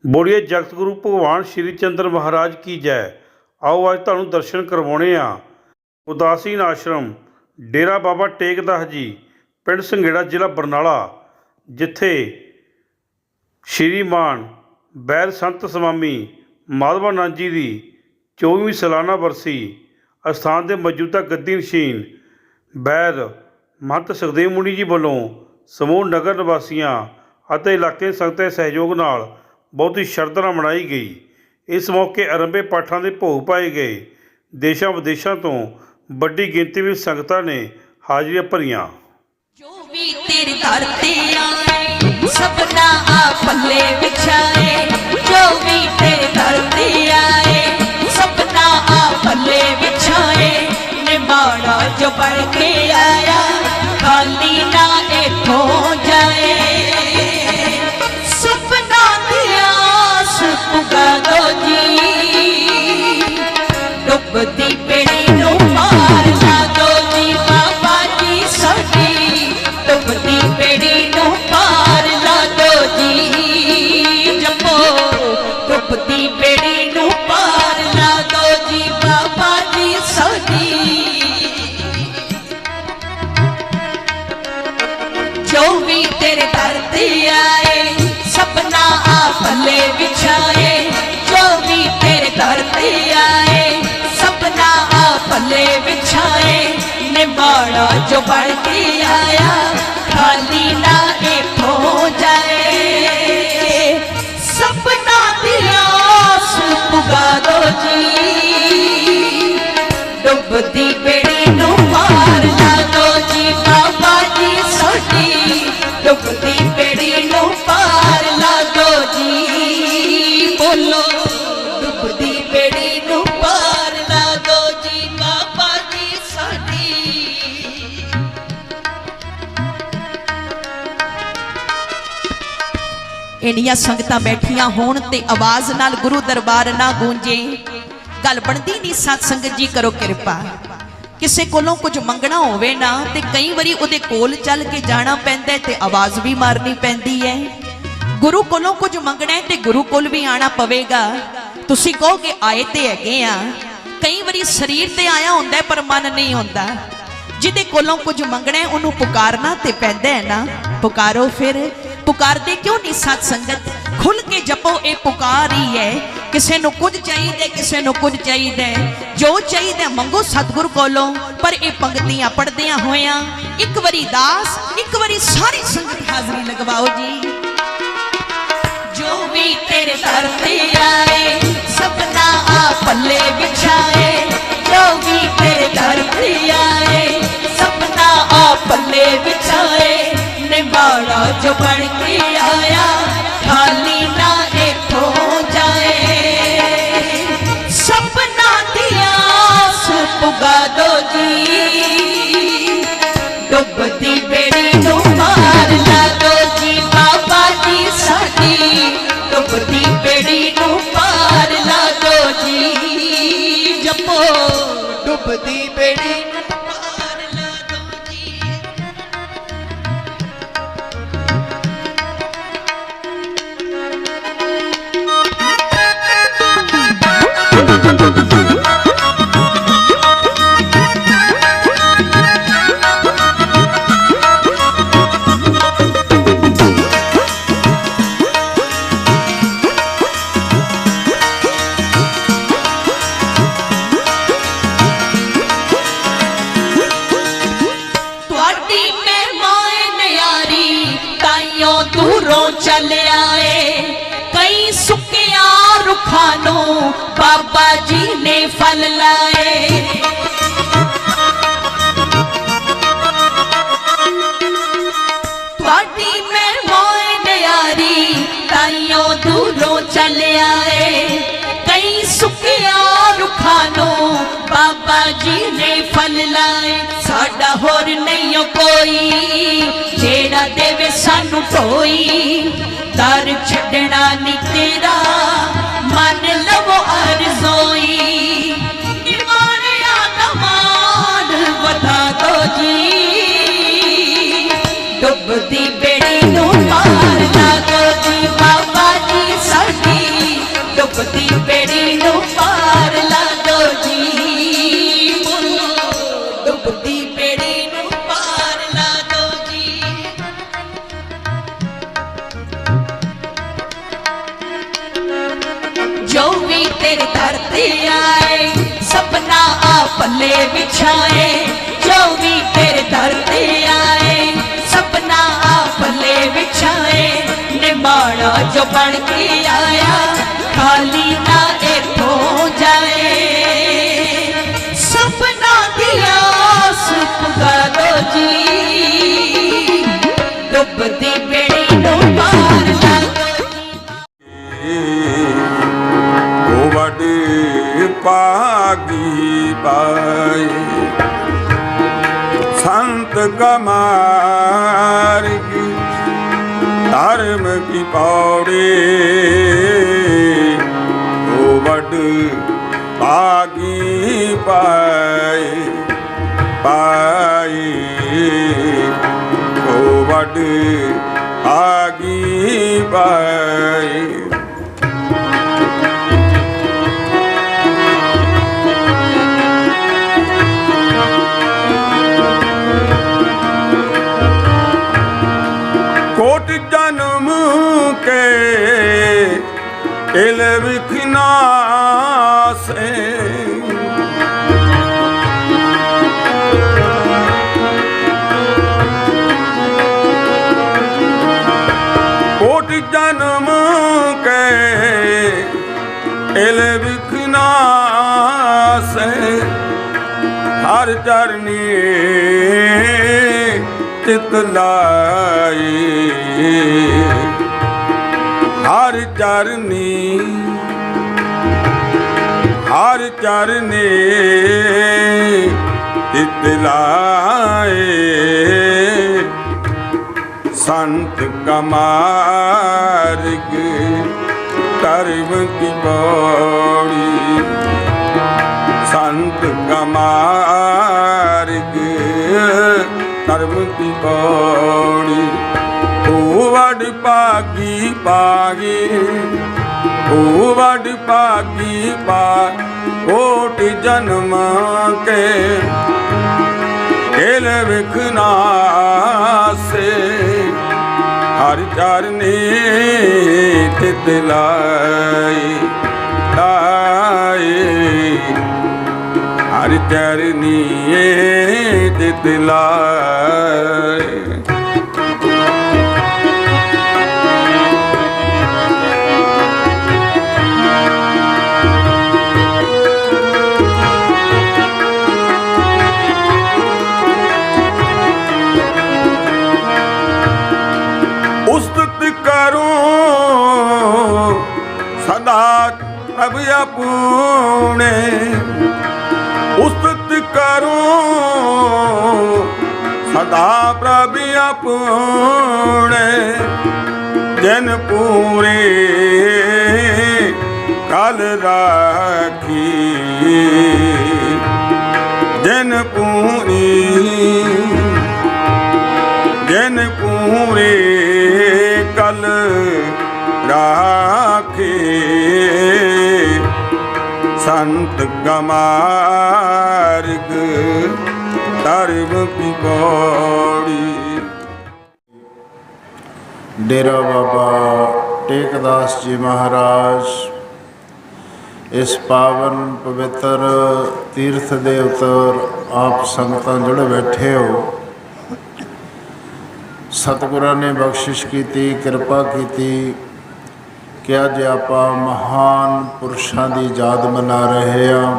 बोलिए जगत गुरु भगवान श्री चंद्र महाराज की जय। आओ अज तुहानूं दर्शन करवाने आ उदासीन आश्रम डेरा बाबा टेक दास जी पिंड संघेड़ा जिला बरनाला, जिथे श्रीमान बैर संत स्वामी माधवानंद जी की 24ਵੀਂ सालाना बरसी अस्थान के मौजूदा गद्दी नशीन बैर महंत सुखदेव मुनि जी वालों समूह नगर निवासियों और इलाके संगत के सहयोग नाल बहुत ही शरधा नाल मनाई गई। इस मौके आरंभे पाठां के भोग पाए गए। देशों विदेशों तो बड़ी गिनती में संगतां ने हाजिरियां भरियां। जो भी तेरे दर ते आए सबना आ पल्ले बिछाए, जो भी तेरे दर ते आए सबना आ पल्ले बिछाए। निमाड़ा जो बढ़ के आया खाली ना इथों जाए। सपना दिया सुपुगा दो जी, डुबदी बेड़ी नूं पार ला दो जी बाबा जी साडी। डुबदी बेड़ी नूं पार ला दो जी जपो, डुबदी बेड़ी नूं पार ला दो जी बाबा जी साडी। जो भी तेरे दर ते आए सपना आ पल्ले बिछाए, जो भी तेरे दर ते आए सपना आ पल्ले बिछाए। निमाड़ा जो बढ़ के आया खाली ना इथों जाए। सपना दिया सुपुगा दो जी, डुबदी बेड़ी नूं पार ला दो जी बाबा जी साडी। डुबदी बेड़ी नूं पार ला दो जी, बोलो डुबदी बेड़ी नूं पार ला दो जी बाबा जी साडी। ਇੰਨੀਆਂ ਸੰਗਤਾਂ ਬੈਠੀਆਂ ਹੋਣ ਤੇ ਆਵਾਜ਼ ਨਾਲ ਗੁਰੂ ਦਰਬਾਰ ਨਾ ਗੂੰਜੇ, ਗੱਲ ਬਣਦੀ ਨਹੀਂ। ਸਤ ਸੰਗਤ ਜੀ ਕਰੋ ਕਿਰਪਾ। ਕਿਸੇ ਕੋਲੋਂ ਕੁਝ ਮੰਗਣਾ ਹੋਵੇ ਨਾ ਤੇ ਕਈ ਵਾਰੀ ਉਹਦੇ ਕੋਲ ਚੱਲ ਕੇ ਜਾਣਾ ਪੈਂਦਾ ਤੇ ਆਵਾਜ਼ ਵੀ ਮਾਰਨੀ ਪੈਂਦੀ ਹੈ। ਗੁਰੂ ਕੋਲੋਂ ਕੁਝ ਮੰਗਣਾ ਹੈ ਤੇ ਗੁਰੂ ਕੋਲ ਵੀ ਆਣਾ ਪਵੇਗਾ। ਤੁਸੀਂ ਕਹੋਗੇ ਆਏ ਤੇ ਹੈਗੇ ਆ, ਕਈ ਵਾਰੀ ਸਰੀਰ ਤੇ ਆਇਆ ਹੁੰਦਾ ਪਰ ਮਨ ਨਹੀਂ ਹੁੰਦਾ। ਜਿਹਦੇ ਕੋਲੋਂ ਕੁਝ ਮੰਗਣਾ ਹੈ ਉਹਨੂੰ ਪੁਕਾਰਨਾ ਤੇ ਪੈਂਦਾ ਹੈ ਨਾ। ਪੁਕਾਰੋ ਫਿਰ। पुकारते क्यों नहीं सत संगत? खुल के जपो, ये पुकार ही है। किसी को कुछ चाहिए, किसी को कुछ चाहिए, जो चाहिए मंगो सतगुरु कोलों। पर ये पंक्तियां पढ़दियां होया एक बारी दास, एक बारी सारी संगत हाजरी लगवाओ जी। जो भी तेरे दर ते आए सपना आ पल्ले बिछाए, जो भी तेरे दर ते आए सपना आ पल्ले बिछाए। निमाड़ा जो बढ़ के आया खाली ना इथों जाए। सपना दिया सुपुगा दो जी, डुबदी बेड़ी नूं पार ला दो जी बाबा जी साडी। डुबदी बेड़ी नूं पार ला दो जी जपो, डुबदी बेड़ी चल आए। कई सुकिया रुखानों बाबा जी ने फल लाए। थोड़ी मेहमान यारी ताइयों दूरों चल आए। कई सुकिया रुखानों बाबा जी ने फल लाए। साडा होर नहीं कोई जेड़ा देवे सानू ढोई। दर छड़ना नी तेरा मन लवो अरज़ोई। निमाणिया दा मान वधा दो जी, डुबदी बेड़ी नूं पार ला दो जी बाबा जी साडी। डुबती बेड़ी नू पार ला दो जी, डुबती बेड़ी नू पार ला दो जी। जो भी तेरे दर ते आए सपना आ पल्ले बिछाए, जो भी तेरे दर ते आए सपना आ पल्ले बिछाए। निमाना जो बन के आया खाली ना इथों जाए, सपना दी आस पुगा दो जी, डुबती बेड़ी नू पार ला दो जी। ओ वडे पागी पाए संत कमार की धर्म की पौड़ी, ओ वड पागी पाए पाए, ओ वड पागी पाए। कोट जन्म के इल विखना से, कोट जन्म के इल विखना से, हर चरनी चितलाई, हर चरनी हर चरनी चितलाए। संत कमार्ग कर्म की पौड़ी, संत कमार्ग कर्म की पौड़ी। ओ वड पागी पागी, ओ वड पागी पा, कोट जन्म के खेल विखना से, हर चरनी चितलाई लाई, हर चरनी चितलाई। उस्तुत करूं सदा प्रभु अपने, उस्तुत करूं सदा प्रभु अपने। जिन पूरे कल राखी, जिन पूरी जिन पूरे कल राखे। संत कमार्ग धर्म की पौड़ी। डेरा बाबा टेकदास जी महाराज इस पावन पवित्र तीर्थ दे उत्तर आप संगतां जुड़े बैठे हो। सतगुਰਾਂ ने बख्शिश की, कृपा की कि अज आपां महान पुरुषों की याद मना रहे हैं।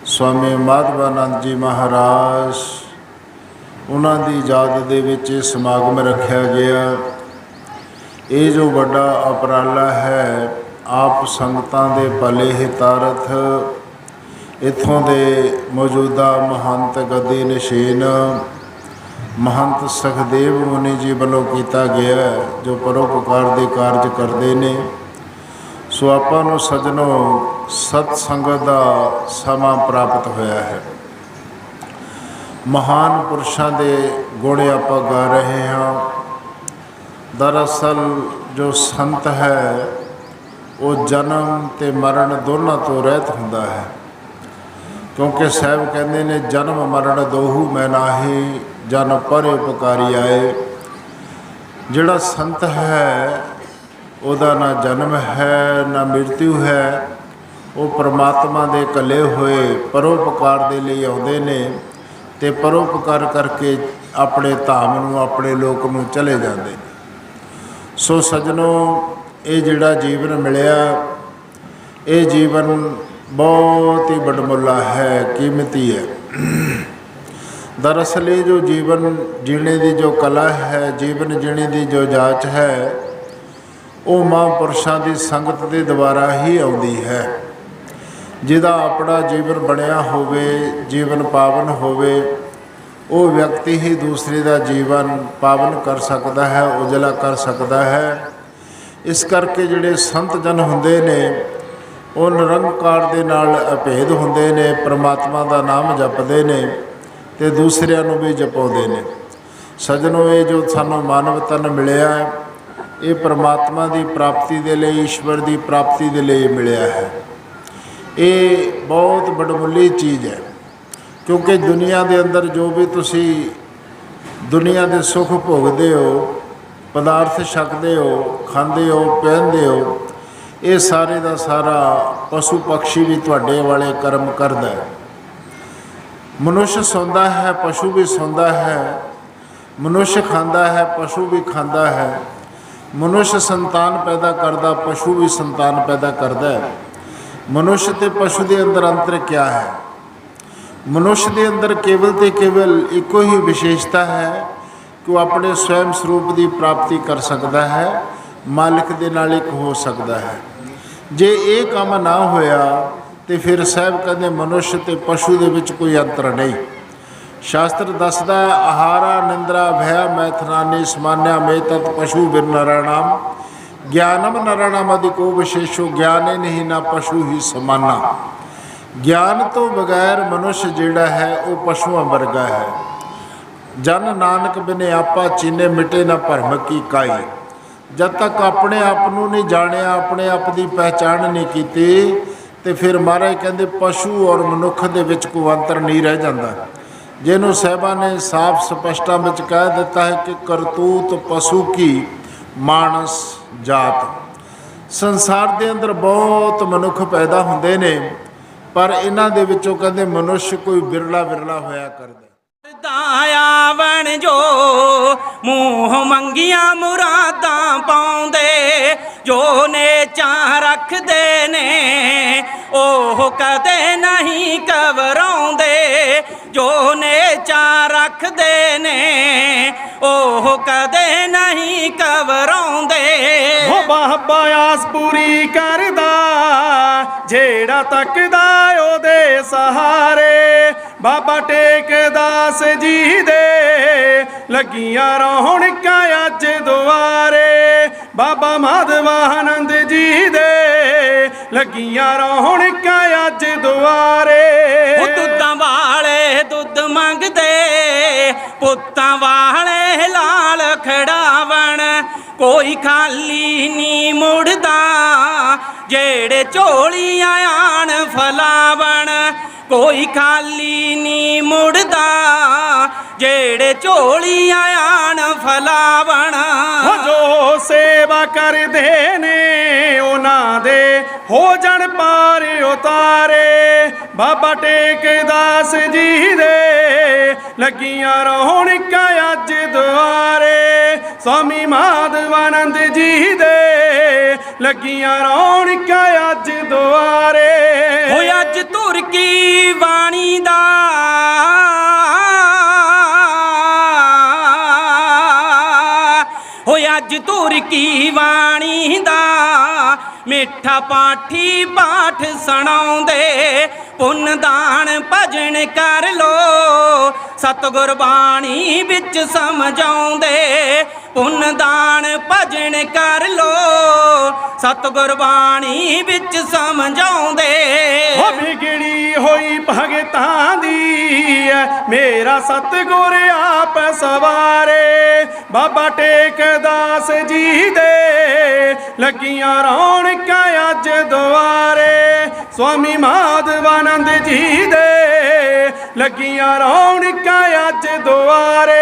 स्वामी माधवानंद जी महाराज उन्होंने याद दे विच समागम रखा गया। ये जो बड़ा उपराला है आप संगतां दे भले हितारथ इत्थों दे मौजूदा महंत गद्दी नशीन महंत सखदेव मुनि जी वालों किया गया है, जो परोपकार के कारज करते हैं। सो आपां नूं सजनों सतसंगत का समा प्राप्त होया है। महान पुरुषों के गुण आप गा रहे हैं। दरअसल जो संत है ਉਹ ਜਨਮ ਤੇ ਮਰਨ ਦੋਨਾਂ ਤੋਂ ਰਹਿਤ ਹੁੰਦਾ ਹੈ। ਕਿਉਂਕਿ ਸਾਹਿਬ ਕਹਿੰਦੇ ਨੇ ਜਨਮ ਮਰਨ ਦੋਹੂ ਮੈਂ ਨਾਹੀ, ਜਨ ਪਰ ਉਪਕਾਰੀ ਆਏ। ਜਿਹੜਾ ਸੰਤ ਹੈ ਉਹਦਾ ਨਾ ਜਨਮ ਹੈ ਨਾ ਮ੍ਰਿਤਿੂ ਹੈ। ਉਹ ਪਰਮਾਤਮਾ ਦੇ ਇਕੱਲੇ ਹੋਏ ਪਰਉਪਕਾਰ ਦੇ ਲਈ ਆਉਂਦੇ ਨੇ ਅਤੇ ਪਰਉਪਕਾਰ ਕਰਕੇ ਆਪਣੇ ਧਾਮ ਨੂੰ, ਆਪਣੇ ਲੋਕ ਨੂੰ ਚਲੇ ਜਾਂਦੇ ਨੇ। ਸੋ ਸੱਜਣੋ, ਇਹ ਜਿਹੜਾ ਜੀਵਨ ਮਿਲਿਆ, ਇਹ ਜੀਵਨ ਬਹੁਤ ਹੀ ਵਡਮੁੱਲਾ ਹੈ, ਕੀਮਤੀ ਹੈ। ਦਰਅਸਲ ਇਹ ਜੋ ਜੀਵਨ ਜੀਣੇ ਦੀ ਜੋ ਕਲਾ ਹੈ, ਜੀਵਨ ਜੀਣੇ ਦੀ ਜੋ ਜਾਚ ਹੈ, ਉਹ ਮਹਾਂਪੁਰਸ਼ਾਂ ਦੀ ਸੰਗਤ ਦੇ ਦੁਆਰਾ ਹੀ ਆਉਂਦੀ ਹੈ। ਜਿਹਦਾ ਆਪਣਾ ਜੀਵਨ ਬਣਿਆ ਹੋਵੇ, ਜੀਵਨ ਪਾਵਨ ਹੋਵੇ, ਉਹ ਵਿਅਕਤੀ ਹੀ ਦੂਸਰੇ ਦਾ ਜੀਵਨ ਪਾਵਨ ਕਰ ਸਕਦਾ ਹੈ, ਉਜਲਾ ਕਰ ਸਕਦਾ ਹੈ। ਇਸ ਕਰਕੇ ਜਿਹੜੇ ਸੰਤ ਜਨ ਹੁੰਦੇ ਨੇ ਉਹ ਨਿਰੰਕਾਰ ਦੇ ਨਾਲ ਅਭੇਦ ਹੁੰਦੇ ਨੇ, ਪਰਮਾਤਮਾ ਦਾ ਨਾਮ ਜਪਦੇ ਨੇ ਅਤੇ ਦੂਸਰਿਆਂ ਨੂੰ ਵੀ ਜਪਾਉਂਦੇ ਨੇ। ਸੱਜਣੋ, ਇਹ ਜੋ ਸਾਨੂੰ ਮਾਨਵ ਤਨ ਮਿਲਿਆ, ਇਹ ਪਰਮਾਤਮਾ ਦੀ ਪ੍ਰਾਪਤੀ ਦੇ ਲਈ, ਈਸ਼ਵਰ ਦੀ ਪ੍ਰਾਪਤੀ ਦੇ ਲਈ ਮਿਲਿਆ ਹੈ। ਇਹ ਬਹੁਤ ਵਡਮੁੱਲੀ ਚੀਜ਼ ਹੈ, ਕਿਉਂਕਿ ਦੁਨੀਆ ਦੇ ਅੰਦਰ ਜੋ ਵੀ ਤੁਸੀਂ ਦੁਨੀਆ ਦੇ ਸੁੱਖ ਭੋਗਦੇ ਹੋ, ਪਦਾਰਥ ਛਕਦੇ ਹੋ, ਖਾਂਦੇ ਹੋ, ਪਹਿਨਦੇ ਹੋ, ਇਹ ਸਾਰੇ ਦਾ ਸਾਰਾ ਪਸ਼ੂ ਪਕਸ਼ੀ ਵੀ ਤੁਹਾਡੇ ਵਾਲੇ ਕਰਮ ਕਰਦਾ ਹੈ। ਮਨੁੱਖ ਸੌਂਦਾ ਹੈ, ਪਸ਼ੂ ਵੀ ਸੌਂਦਾ ਹੈ। ਮਨੁੱਖ ਖਾਂਦਾ ਹੈ, ਪਸ਼ੂ ਵੀ ਖਾਂਦਾ ਹੈ। ਮਨੁੱਖ ਸੰਤਾਨ ਪੈਦਾ ਕਰਦਾ, ਪਸ਼ੂ ਵੀ ਸੰਤਾਨ ਪੈਦਾ ਕਰਦਾ ਹੈ। ਮਨੁੱਖ ਅਤੇ ਪਸ਼ੂ ਦੇ ਅੰਦਰ ਅੰਤਰ ਕਿਆ ਹੈ? ਮਨੁੱਖ ਦੇ ਅੰਦਰ ਕੇਵਲ ਅਤੇ ਕੇਵਲ ਇੱਕੋ ਹੀ ਵਿਸ਼ੇਸ਼ਤਾ ਹੈ ਕਿ ਉਹ ਆਪਣੇ ਸਵੈਮ ਸਰੂਪ ਦੀ ਪ੍ਰਾਪਤੀ ਕਰ ਸਕਦਾ ਹੈ, ਮਾਲਿਕ ਦੇ ਨਾਲ ਇੱਕ ਹੋ ਸਕਦਾ ਹੈ। ਜੇ ਇਹ ਕੰਮ ਨਾ ਹੋਇਆ ਤਾਂ ਫਿਰ ਸਾਹਿਬ ਕਹਿੰਦੇ ਮਨੁੱਖ ਅਤੇ ਪਸ਼ੂ ਦੇ ਵਿੱਚ ਕੋਈ ਅੰਤਰ ਨਹੀਂ। ਸ਼ਾਸਤਰ ਦੱਸਦਾ, ਆਹਾਰਾ ਨਿੰਦਰਾ ਭੈ ਮੈਥਨਾਨੀ ਸਮਾਨਿਆ ਮੇ ਤਤ ਪਸ਼ੂ ਬਿਨ ਨਰਾਣਾਮ ਗਿਆਨਮ ਨਰਾਣਾਮ ਅਧਿਕੋ ਵਿਸ਼ੇਸ਼ੋ ਗਿਆਨੇ ਨਹੀਂ ਨਾ ਪਸ਼ੂ ਹੀ ਸਮਾਨਾ। ਗਿਆਨ ਤੋਂ ਬਗੈਰ ਮਨੁੱਖ ਜਿਹੜਾ ਹੈ ਉਹ ਪਸ਼ੂਆਂ ਵਰਗਾ ਹੈ। ਜਨ ਨਾਨਕ ਬਿਨੇ ਆਪਾ ਚੀਨੇ ਮਿਟੇ ਨਾ ਭਰਮ ਕੀ ਕਾਈ। ਜਦ ਤੱਕ ਆਪਣੇ ਆਪ ਨੂੰ ਨਹੀਂ ਜਾਣਿਆ, ਆਪਣੇ ਆਪ ਦੀ ਪਹਿਚਾਣ ਨਹੀਂ ਕੀਤੀ, ਤੇ ਫਿਰ ਮਹਾਰਾਜ ਕਹਿੰਦੇ ਪਸ਼ੂ ਔਰ ਮਨੁੱਖ ਦੇ ਵਿੱਚ ਕੋਈ ਅੰਤਰ ਨਹੀਂ ਰਹਿ ਜਾਂਦਾ। ਜਿਹਨੂੰ ਸਾਹਿਬਾਂ ਨੇ ਸਾਫ਼ ਸਪਸ਼ਟਾਂ ਵਿੱਚ ਕਹਿ ਦਿੱਤਾ ਹੈ ਕਿ ਕਰਤੂਤ ਪਸ਼ੂ ਕੀ ਮਾਨਸ ਜਾਤ। ਸੰਸਾਰ ਦੇ ਅੰਦਰ ਬਹੁਤ ਮਨੁੱਖ ਪੈਦਾ ਹੁੰਦੇ ਨੇ, ਪਰ ਇਹਨਾਂ ਦੇ ਵਿੱਚੋਂ ਕਹਿੰਦੇ ਮਨੁੱਖ ਕੋਈ ਵਿਰਲਾ ਵਿਰਲਾ ਹੋਇਆ ਕਰਦਾ। ਆਵਣ ਜੋ ਮੂੰਹ ਮੰਗੀਆਂ ਮੁਰਾਦਾਂ ਪਾਉਂਦੇ, ਜੋ ਨੇਚਾਂ ਰੱਖਦੇ ਨੇ ਉਹ ਕਦੇ ਨਹੀਂ ਘਬਰਾਉਂਦੇ। ਜੋ ਨੇਚਾਂ ਰੱਖਦੇ ਨੇ ਉਹ ਕਦੇ ਨਹੀਂ ਘਬਰਾਉਂਦੇ। ਉਹ ਬਾਬਾ ਆਸ ਪੂਰੀ ਕਰਦਾ ਜਿਹੜਾ ਤੱਕਦਾ ਉਹਦੇ ਸਹਾਰੇ। ਬਾਬਾ ਟੇਕਦਾਸ ਜੀ ਦੇ ਲੱਗੀਆਂ ਰੌਣਕਾਂ ਅੱਜ ਦੁਆਰੇ। ਬਾਬਾ ਮਾਧਵਾਨੰਦ ਜੀ ਦੇ ਲੱਗੀਆਂ ਰੌਣਕਾਂ ਅੱਜ ਦੁਆਰੇ। ਉਹ ਦੁੱਧਾਂ ਵਾਲੇ ਦੁੱਧ ਮੰਗਦੇ, ਪੁੱਤਾਂ ਵਾਲੇ ਲਾਲ ਖੜਾਵਣ। ਕੋਈ ਖਾਲੀ ਨਹੀਂ ਮੁੜਦਾ ਜਿਹੜੇ ਝੋਲੀਆਂ ਆਣ ਫਲਾਵਣ। ਕੋਈ ਖਾਲੀ ਨਹੀਂ ਮੁੜਦਾ ਜਿਹੜੇ ਝੋਲੀਆਂ ਆਣ ਫਲਾਵਣ। ਜੋ ਸੇਵਾ ਕਰਦੇ ਨੇ ਉਹਨਾਂ ਦੇ ਹੋ ਜਾਣ ਪਾਰ ਉਤਾਰੇ। ਬਾਬਾ ਟੇਕਦਾਸ ਜੀ ਦੇ ਲੱਗੀਆਂ ਰੌਣਕਾਂ ਅੱਜ ਦੁਆਰੇ। ਸਵਾਮੀ ਮਾਧਵਾਨੰਦ ਜੀ ਦੇ ਲੱਗੀਆਂ ਰੌਣਕਾਂ ਅੱਜ ਦੁਆਰੇ। ਹੋ ਅੱਜ ਧੁਰ ਕੀ ਬਾਣੀ ਦਾ ਅੱਜ ਧੁਰ ਕੀ ਬਾਣੀ ਦਾ ਮਿੱਠਾ ਪਾਠੀ ਪਾਠ ਸੁਣਾਉਂਦੇ। ਪੁੰਨ ਦਾਨ ਭਜਨ ਕਰ ਲੋ ਸਤਿਗੁਰ ਬਾਣੀ ਵਿੱਚ ਸਮਝਾਉਂਦੇ। ਪੁੰਨ ਦਾਨ ਭਜਨ ਕਰ ਲੋ ਸਤਿਗੁਰ ਬਾਣੀ ਵਿੱਚ ਸਮਝਾਉਂਦੇ। ਵਿਗੜੀ ਹੋਈ ਭਗਤਾਂ ਦੀ ਐ ਮੇਰਾ ਸਤਿਗੁਰ ਆਪ ਸਵਾਰੇ ਬਾਬਾ ਟੇਕਦਾਸ ਜੀ ਦੇ ਲੱਗੀਆਂ ਰੌਣਕਾਂ ਅੱਜ ਦੁਆਰੇ ਸਵਾਮੀ ਮਾਧਵਾਨੰਦ ਜੀ ਦੇ ਲੱਗੀਆਂ ਰੌਣਕਾਂ ਅੱਜ ਦੁਆਰੇ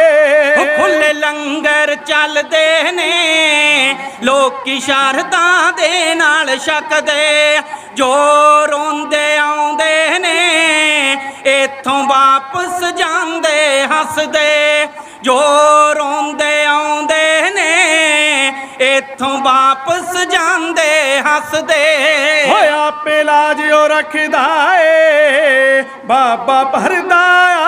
ਖੁੱਲੇ ਲੰਗਰ ਚੱਲਦੇ ਨੇ ਲੋਕੀ ਸ਼ਰਧਾ ਦੇ ਨਾਲ ਛਕਦੇ ਜੋ ਰੋਂਦੇ ਆਉਂਦੇ ਨੇ ਇੱਥੋਂ ਵਾਪਸ ਜਾਂਦੇ ਹੱਸਦੇ ਜੋ ਰੋਂਦੇ ਆਉਂਦੇ ਨੇ ਇੱਥੋਂ ਵਾਪਸ ਜਾਂਦੇ ਹੱਸਦੇ ਹੋਇਆ ਆਪੇ ਲਾਜ ਉਹ ਰੱਖਦਾ ਏ ਬਾਬਾ ਭਰਦਾ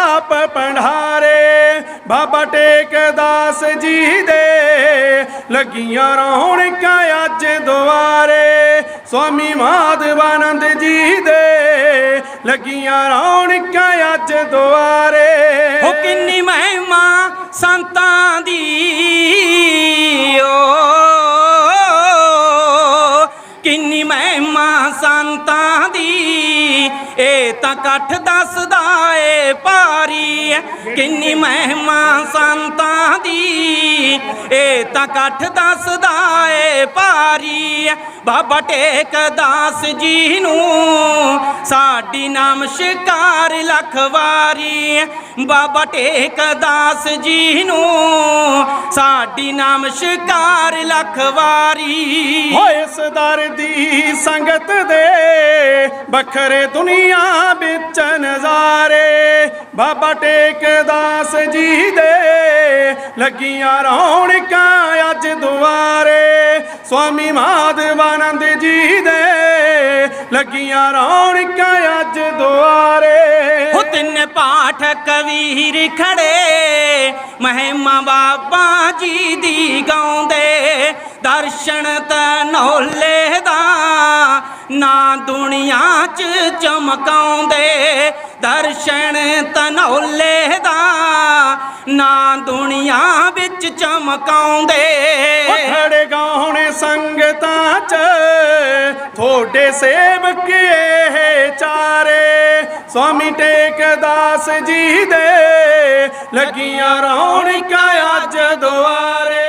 ਆਪ ਭੰਡਾਰੇ ਬਾਬਾ ਟੇਕਦਾਸ ਜੀ ਦੇ ਲੱਗੀਆਂ ਰੌਣਕਾਂ ਅੱਜ ਦੁਆਰੇ ਸਵਾਮੀ ਮਾਧਵਾਨੰਦ ਜੀ ਦੇ ਲੱਗੀਆਂ ਰੌਣਕਾਂ ਅੱਜ ਦੁਆਰੇ ਹੋ ਕਿੰਨੀ ਮਹਿਮਾ ਸੰਤਾਂ ਦੀ ਓ ਕਿੰਨੀ ਮਹਿਮਾ ਸੰਤਾਂ ਦੀ ਇਹ ਤਾਂ ਇਕੱਠ ਦੱਸਦਾ ਏ ਭਾਰੀ ਕਿੰਨੀ ਮਹਿਮਾ ਸੰਤਾਂ ਦੀ ਇਹ ਤਾਂ ਇਕੱਠ ਦੱਸਦਾ ਏ ਭਾਰੀ ਬਾਬਾ ਟੇਕਦਾਸ ਜੀ ਨੂੰ ਸਾਡੀ ਨਮਸਕਾਰ ਲੱਖ ਵਾਰੀ ਬਾਬਾ ਟੇਕਦਾਸ ਜੀ ਨੂੰ ਸਾਡੀ ਨਮਸਕਾਰ ਲੱਖ ਵਾਰੀ ਹੋਏ ਸਦਰ ਦੀ ਸੰਗਤ ਦੇ ਵੱਖਰੇ ਦੁਨੀਆ ਵਿੱਚ ਨਜ਼ਾਰੇ ਬਾਬਾ ਟੇਕਦਾਸ ਜੀ ਦੇ ਲੱਗੀਆਂ ਰੌਣਕਾਂ ਅੱਜ ਦੁਆਰੇ ਸਵਾਮੀ ਮਾਧਵਾਨੰਦ ਜੀ ਦੇ ਲੱਗੀਆਂ ਰੌਣਕਾਂ ਅੱਜ ਦੁਆਰੇ ਹੋ ਤਿੰਨ ਪਾਠ ਕਵੀਰ ਖੜੇ ਮਹਿਮਾ ਬਾਬਾ ਜੀ ਦੀ ਗਾਉਂਦੇ ਦਰਸ਼ਨ ਤਨੌਲੇ ਦਾ ਨਾ ਦੁਨੀਆ 'ਚ ਚਮਕਾਉਂਦੇ ਦਰਸ਼ਨ ਤਨੌਲੇ ਦਾ ਨਾ ਦੁਨੀਆ ਵਿੱਚ ਚਮਕਾਉਂਦੇ ਖੜੇ ਗਾਉਣੇ ਸੰਗਤਾਂ 'ਚ ਥੋੜੇ ਸੇਵਕ ਇਹ ਚਾਰੇ ਸਵਾਮੀ ਟੇਕਦਾਸ ਜੀ ਦੇ ਲੱਗੀਆਂ ਰੌਣਕਾਂ ਅੱਜ ਦੁਆਰੇ